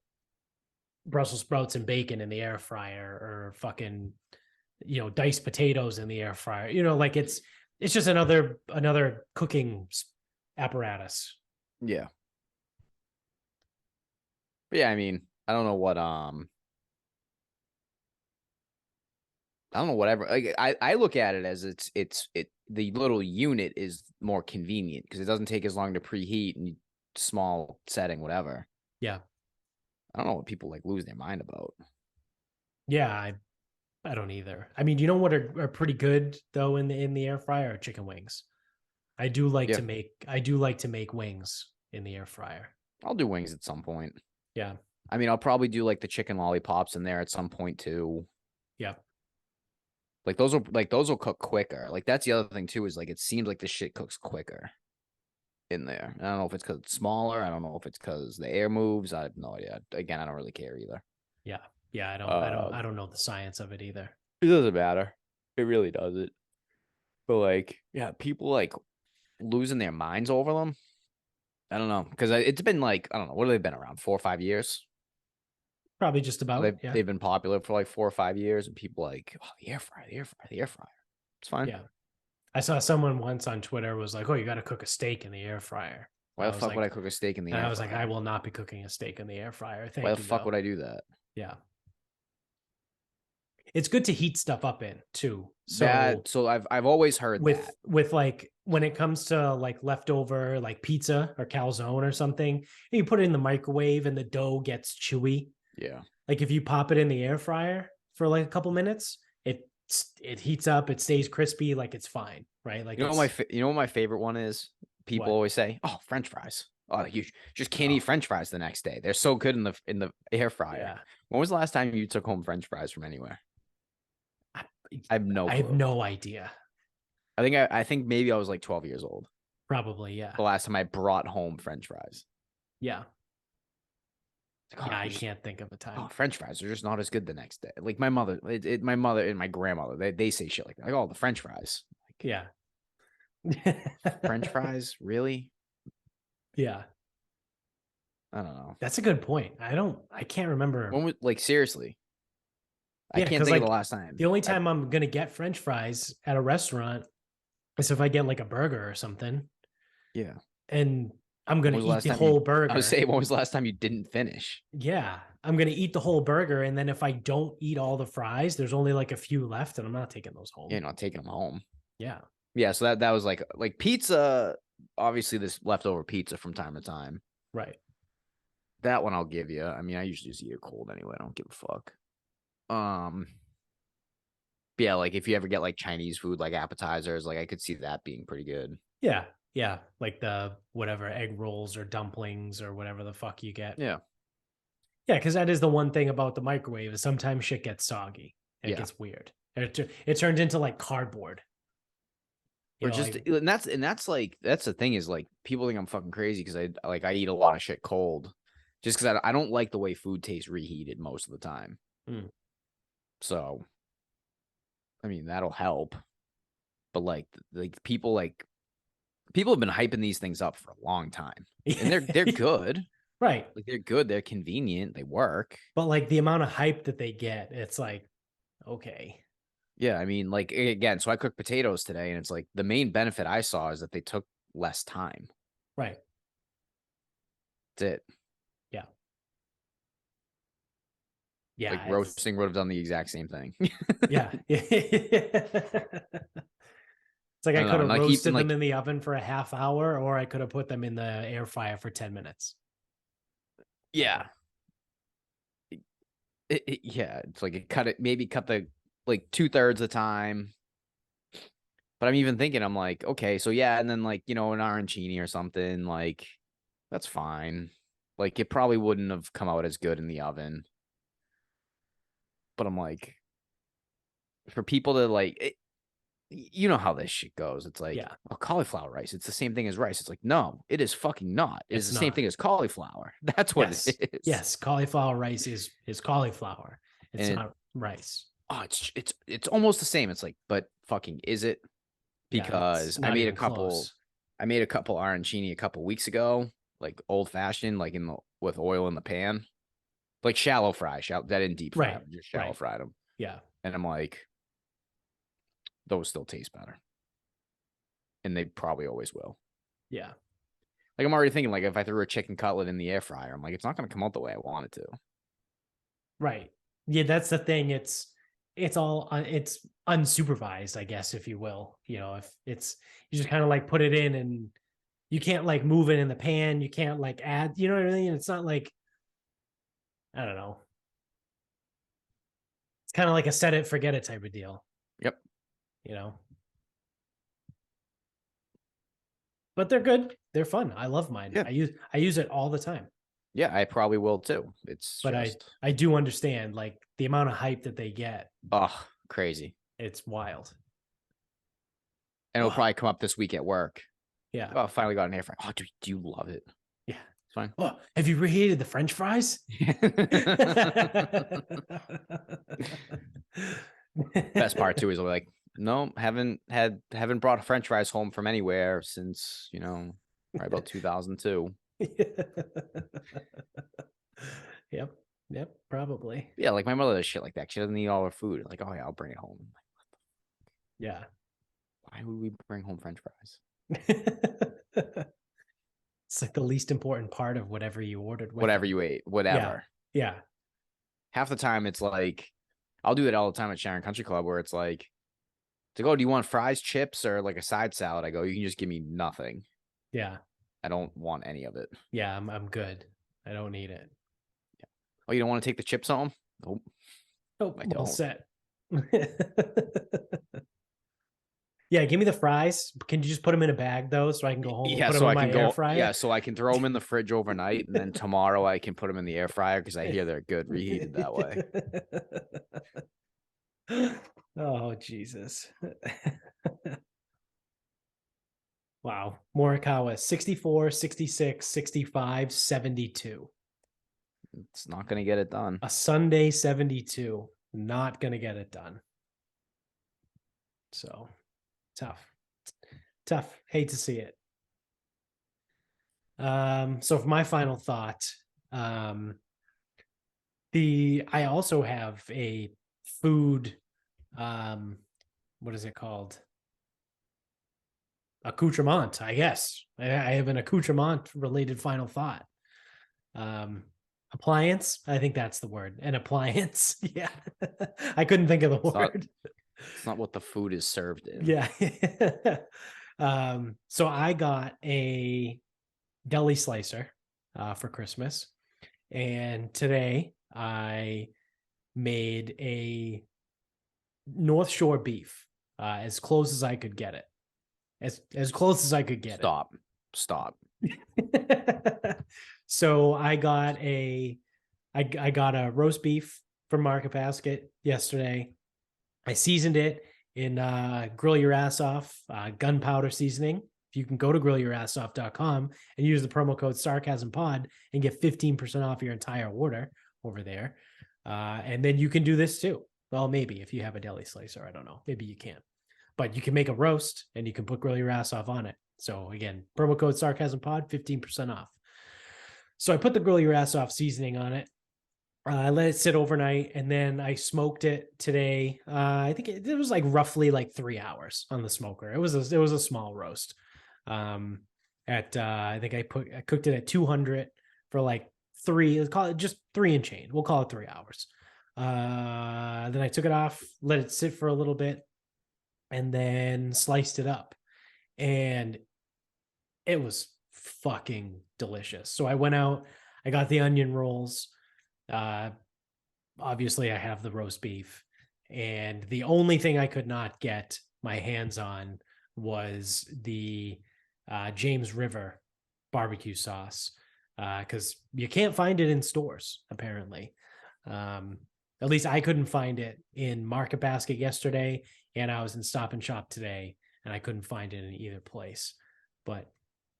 Brussels sprouts and bacon in the air fryer or fucking diced potatoes in the air fryer. Like it's just another cooking apparatus. Yeah. But yeah, I mean, I don't know whatever. Like I look at it as the little unit is more convenient because it doesn't take as long to preheat and small setting, whatever. Yeah. I don't know what people like lose their mind about. Yeah, I don't either. I mean, you know what are pretty good though in the air fryer are chicken wings. Yeah, I do like to make wings in the air fryer. I'll do wings at some point. Yeah. I mean, I'll probably do like the chicken lollipops in there at some point too. Yeah. Those will cook quicker. Like that's the other thing too is like it seems like the shit cooks quicker in there. I don't know if it's because it's smaller. I don't know if it's because the air moves. I have no idea. Again, I don't really care either. Yeah. Yeah, Uh, I don't know the science of it either. it doesn't matter. It really doesn't. But like, yeah, people like losing their minds over them. I don't know because it's been like I don't know what have they been around 4 or 5 years. Probably just They've about. Yeah. they've been popular for like 4 or 5 years, and people like the air fryer, the air fryer, the air fryer. It's fine. Yeah. I saw someone once on Twitter was like, "Oh, you got to cook a steak in the air fryer." Why the fuck would I cook a steak in the And I air was like, fryer? I will not be cooking a steak in the air fryer. Why the Thank you, fuck though. would I do that? Yeah. It's good to heat stuff up in too. So So I've always heard that. with like when it comes to like leftover like pizza or calzone or something, you put it in the microwave and the dough gets chewy. Yeah. Like if you pop it in the air fryer for like a couple minutes, it heats up, it stays crispy, like it's fine, right? Like You know what my favorite one is? People what? always say, "Oh, French fries. Oh, you just can't Oh, eat French fries the next day. They're so good in the air fryer." yeah. When was the last time you took home French fries from anywhere? I, I have no I have clue. no idea. I think maybe I was like 12 years old. Probably, yeah. The last time I brought home French fries. Yeah. Like, Yeah, I can't think of a time. French fries are just not as good the next day. Like my mother and my grandmother, they say shit like that. Like, oh, the French fries. Like, Yeah. French fries, really? Yeah. I don't know. That's a good point. I can't remember. When was like seriously? I Yeah, can't because think of the like last time. the only time I'm gonna get French fries at a restaurant is if I get like a burger or something, Yeah. and I'm When gonna was the eat last the time you? whole I was burger. saying, when was the last time you didn't finish? Yeah, I'm gonna eat the whole burger, and then if I don't eat all the fries, there's only like a few left, and I'm not taking those Yeah, home. not taking them home. Yeah, Yeah, so that was like pizza. Obviously, this leftover pizza from time to time. Right. That one I'll give you. I mean, I usually just eat it cold anyway. I don't give a fuck. Um, yeah, like if you ever get like Chinese food, like appetizers, like I could see that being pretty good. Yeah. Yeah. Like the whatever egg rolls or dumplings or whatever the fuck you get. Yeah, Yeah. Cause that is the one thing about the microwave is sometimes shit gets soggy and it yeah. gets weird. It turned into like cardboard. You Or know, just like, and that's like that's the thing is like people think I'm fucking crazy because I eat a lot of shit cold, just because I don't like the way food tastes reheated most of the time. mm. So I mean that'll help, but like people have been hyping these things up for a long time, and they're good. Right. Like they're good, they're convenient, they work. But like the amount of hype that they get, it's like, okay. Yeah, I mean, like again, so I cooked potatoes today, and it's like the main benefit I saw is that they took less time. Right. That's it. Yeah. Like Yeah. It's, roasting would have done the exact same thing. yeah. It's like I I don't know, could and have like even roasted them like in the oven for a half hour, or I could have put them in the air fryer for 10 minutes. yeah, yeah, it's like it maybe cut the like 2/3 of the time. But I'm even thinking, I'm like, okay, so yeah, and then like an arancini or something, like that's fine. Like it probably wouldn't have come out as good in the oven. But I'm like, for people to like, you know how this shit goes. It's like, Yeah. oh, cauliflower rice. It's the same thing as rice. It's like, no, it is fucking not. It is It's the same not. thing as cauliflower. That's what Yes. it is. Yes. Cauliflower rice is cauliflower. It's And not rice. oh, it's almost the same. It's like, but fucking is it? Yeah. It's Because not even close. I made a couple arancini a couple weeks ago, like old fashioned, like with oil in the pan, like shallow fry. Shallow, that didn't deep fry Right. them, just shallow Right. fried them. Yeah. And I'm like, those still taste better, and they probably always will. Yeah. Like I'm already thinking, like if I threw a chicken cutlet in the air fryer, I'm like, it's not going to come out the way I want it to. Right. Yeah. That's the thing. It's all, it's unsupervised, I guess, if you will. You know, if it's, you just kind of like put it in and you can't like move it in the pan. You can't like add, you know what I mean? It's not like, I don't know. It's kind of like a set it, forget it type of deal, Yep. you know? But they're good. They're fun. I love mine. Yeah. I use it all the time. Yeah, I probably will too. It's But just I do understand like the amount of hype that they get. oh crazy, It's wild. and it'll Oh, probably come up this week at work. yeah. Oh, I finally got an air fryer. Oh, dude, do you love it? Yeah. It's fine. Oh, have you reheated the French fries? Best part too is like, no, haven't brought French fries home from anywhere since right about 2002. Yep. Yep. Probably. Yeah, like my mother does shit like that. She doesn't eat all her food. Like, oh yeah, I'll bring it home. Yeah. Why would we bring home French fries? It's like the least important part of whatever you ordered with Whatever them. you ate, Yeah. whatever. Yeah. Half the time it's like, I'll do it all the time at Sharon Country Club where it's like, to go, do you want fries, chips, or like a side salad? I go, you can just give me nothing. Yeah. I don't want any of it. Yeah. I'm good. I don't need it. Oh, you don't want to take the chips home? Nope. Oh, I well don't. set. Yeah, give me the fries. Can you just put them in a bag though, so I can go home and Yeah, put them so in I my can air go. fryer? Yeah, so I can throw them in the fridge overnight, and then tomorrow I can put them in the air fryer because I hear they're good reheated that way. Oh, Jesus. Wow. Morikawa 64, 66, 65, 72. It's not gonna get it done. A Sunday 72. Not going to get it done. So tough. Tough. Hate to see it. So for my final thought, I also have a food, what is it called? Accoutrement, I guess. I have an accoutrement related final thought. Appliance, I think that's the word. An appliance. Yeah. I couldn't think of the word. It's not what the food is served in. Yeah. So I got a deli slicer for Christmas. And today I made a North Shore beef, as close as I could get it. As close as I could get Stop. Stop. it. So I got a roast beef from Market Basket yesterday. I seasoned it in Grill Your Ass Off gunpowder seasoning. If you can go to grillyourassoff.com and use the promo code Sarcasm Pod and get 15% off your entire order over there. And then you can do this too. Well, maybe if you have a deli slicer, I don't know. Maybe you can't. But you can make a roast and you can put Grill Your Ass Off on it. So again, promo code Sarcasm Pod, 15% off. So I put the Grill Your Ass Off seasoning on it. I let it sit overnight and then I smoked it today. I think it was like roughly like 3 hours on the smoker. It was a small roast. I think I cooked it at 200 for like let's call it just 3 and change. We'll call it 3 hours. Then I took it off, let it sit for a little bit, and then sliced it up. And it was fucking delicious. So I went out, I got the onion rolls. Obviously I have the roast beef, and the only thing I could not get my hands on was the James River barbecue sauce, because you can't find it in stores apparently. At least I couldn't find it in Market Basket yesterday, and I was in Stop and Shop today, and I couldn't find it in either place. But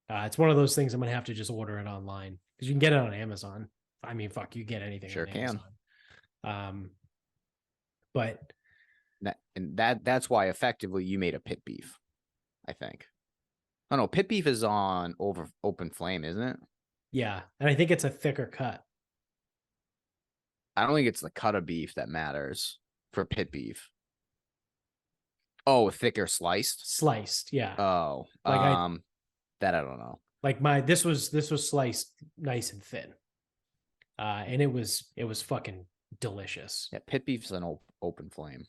it's one of those things I'm gonna have to just order it online because you can get it on Amazon. I mean, fuck, you get anything Sure on can. Amazon. But That's why effectively you made a pit beef, I think. Oh no, pit beef is on open flame, isn't it? yeah, and I think it's a thicker cut. I don't think it's the cut of beef that matters for pit beef. Oh, thicker sliced? Sliced, yeah. Oh, Like that I don't know. this was sliced nice and thin. And it was fucking delicious. Yeah, pit beef's an open flame.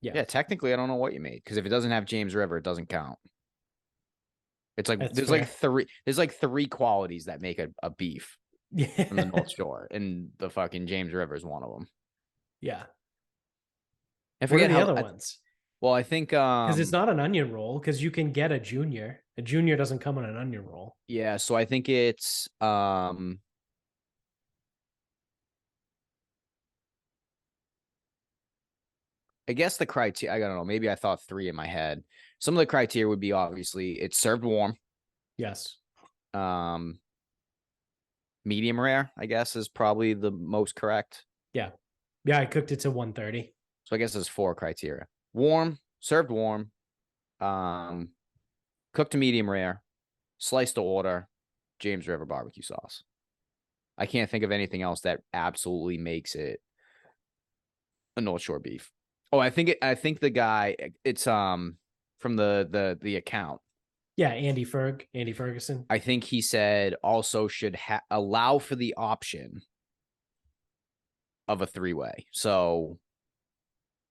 Yeah. Yeah, technically I don't know what you made, because if it doesn't have James River, it doesn't count. It's like That's there's fair. like three qualities that make a beef from the North Yeah. Shore, and the fucking James River is one of them. Yeah. I What are forget the how. other ones? Well, I think Because it's not an onion roll, because you can get a junior. A junior doesn't come on an onion roll. yeah, so I think it's I guess the criteria, I don't know, maybe I thought three in my head. Some of the criteria would be obviously it's served warm. Yes. Um, medium rare, I guess, is probably the most correct. Yeah. Yeah, I cooked it to 130. So I guess there's four criteria. Warm, served warm, cooked to medium rare, sliced to order, James River barbecue sauce. I can't think of anything else that absolutely makes it a North Shore beef. Oh, I think the guy, it's from the account. Yeah, Andy Ferguson. I think he said also should allow for the option of a three-way. So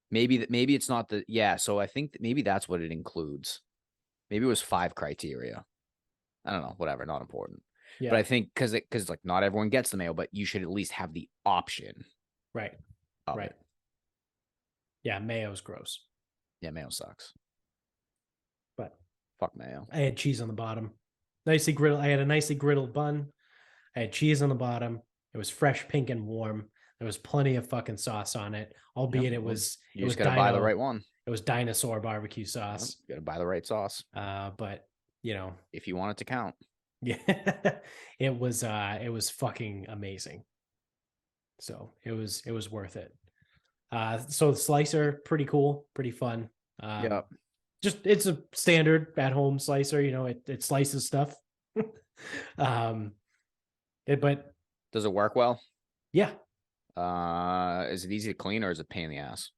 maybe it's not the so I think maybe that's what it includes. Maybe it was 5 criteria. I don't know, whatever, not important. Yeah. But I think because like not everyone gets the mayo, but you should at least have the option. Right. Right. Yeah, mayo's gross. Yeah, mayo sucks. But fuck mayo. I had cheese on the bottom. Nicely griddled. I had a nicely griddled bun. I had cheese on the bottom. It was fresh, pink, and warm. There was plenty of fucking sauce on it, albeit it was you just gotta buy the right one. It was dinosaur barbecue sauce. You gotta buy the right sauce. But you know, if you want it to count. Yeah, it was fucking amazing. So it was worth it. So the slicer, pretty cool, pretty fun. Yeah. Just it's a standard at home slicer, you know, it slices stuff. But does it work well? Yeah. Is it easy to clean, or is it a pain in the ass?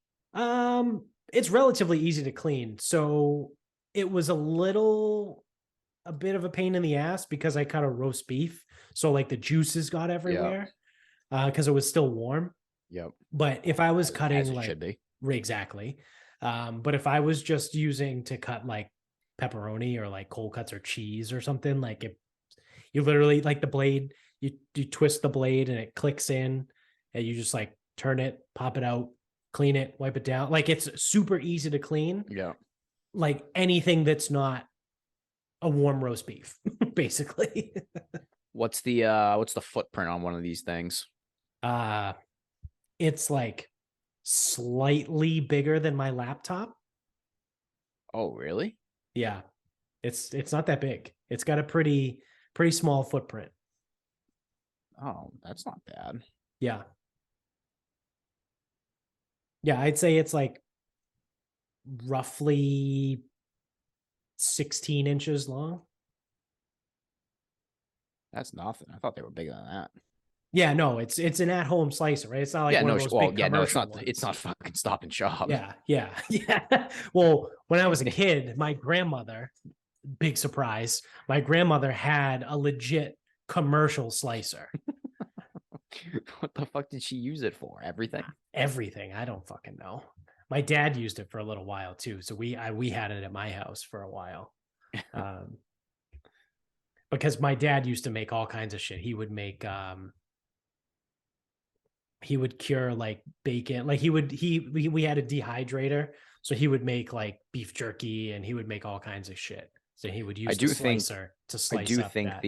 It's relatively easy to clean. So it was a bit of a pain in the ass because I cut a roast beef. So like the juices got everywhere because it was still warm. Yep. But if I was cutting as it should be. Exactly. But if I was just using to cut like pepperoni or like cold cuts or cheese or something, like you literally like the blade, you twist the blade and it clicks in, and you just like turn it, pop it out, clean it, wipe it down. Like it's super easy to clean. Yeah. Like anything that's not a warm roast beef, basically. What's the footprint on one of these things? uh it's like slightly bigger than my laptop. Oh, really? Yeah. It's not that big. It's got a pretty small footprint. Oh, that's not bad. Yeah. Yeah, I'd say it's like roughly 16 inches long. That's nothing. I thought they were bigger than that. Yeah, no, it's an at-home slicer, right? It's not like Yeah, one no. of those Well, big yeah, no. It's commercial not. It's ones. not fucking Stop and Shop. Yeah, yeah, yeah. Well, when I was a kid, my grandmother, big surprise, my grandmother had a legit commercial slicer. What the fuck did she use it for? Everything. Everything. I don't fucking know. My dad used it for a little while too, so we had it at my house for a while. Because my dad used to make all kinds of shit. He would make he would cure like bacon. Like we had a dehydrator, so he would make like beef jerky and he would make all kinds of shit. So he would I use the do think. slicer to I slice do up think that.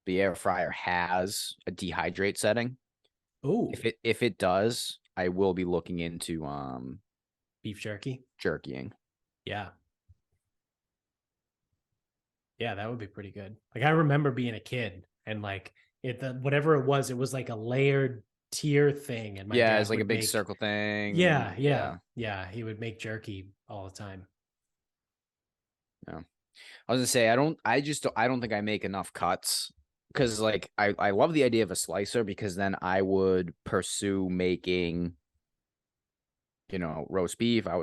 the air fryer has a dehydrate setting. Oh, If it does, I will be looking into beef jerky. jerkying. Yeah. Yeah, that would be pretty good. Like I remember being a kid and like whatever it was like a layered tier thing, and my Yeah, it's dad like a would big make. circle thing. Yeah, And yeah, yeah. He would make jerky all the time. yeah. I was gonna say I don't think I make enough cuts because like I love the idea of a slicer because then I would pursue making roast beef. I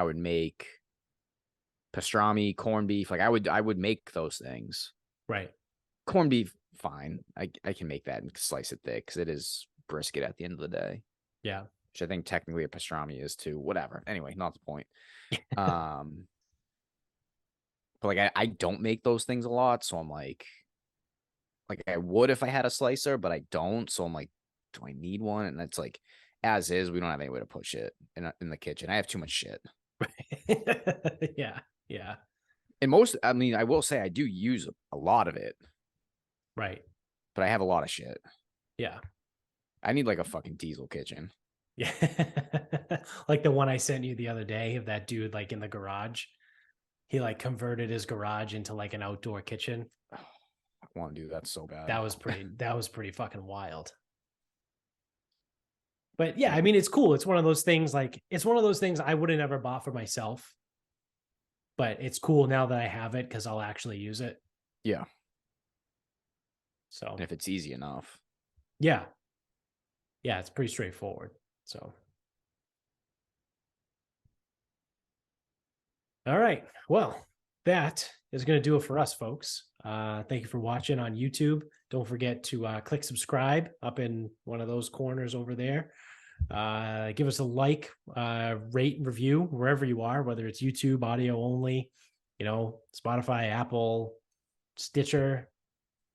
would make pastrami, corned beef. Like I would make those things. Right. Corned beef, fine. I can make that and slice it thick because it is brisket at the end of the day. Yeah. Which I think technically a pastrami is too. Whatever. Anyway, not the point. But like I don't make those things a lot, so I'm like I would if I had a slicer, but I don't. So I'm like, do I need one? And it's like, as is, we don't have any way to put shit in the kitchen. I have too much shit. Yeah. Yeah. And I will say I do use a lot of it, Right. but I have a lot of shit. Yeah. I need like a fucking diesel kitchen. Yeah. Like the one I sent you the other day of that dude like in the garage. He like converted his garage into like an outdoor kitchen. I want to do that so bad. That was pretty fucking wild. But yeah, I mean, it's cool. It's one of those things I would have never bought for myself. But it's cool now that I have it because I'll actually use it. Yeah. So And if it's easy enough. yeah. Yeah, it's pretty straightforward. So all right. Well, that is going to do it for us, folks. Thank you for watching on YouTube. Don't forget to click subscribe up in one of those corners over there. Give us a like, rate and review wherever you are, whether it's YouTube, audio only, Spotify, Apple, Stitcher,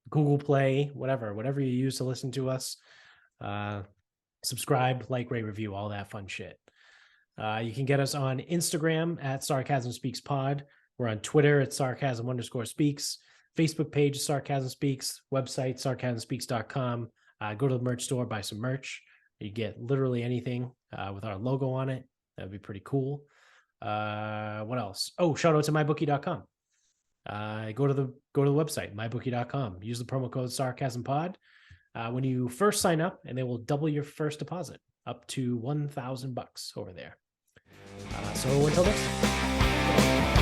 Google Play, whatever you use to listen to us. Subscribe, like, rate, review, all that fun shit. You can get us on Instagram at Sarcasm Speaks Pod. We're on Twitter at Sarcasm_speaks. Facebook page Sarcasm Speaks. Website sarcasmspeaks.com. Go to the merch store, buy some merch. You get literally anything with our logo on it. That'd be pretty cool. What else? Oh, shout out to mybookie.com. Go to the website, mybookie.com. Use the promo code SarcasmPod when you first sign up, and they will double your first deposit up to $1,000 over there. So until next time.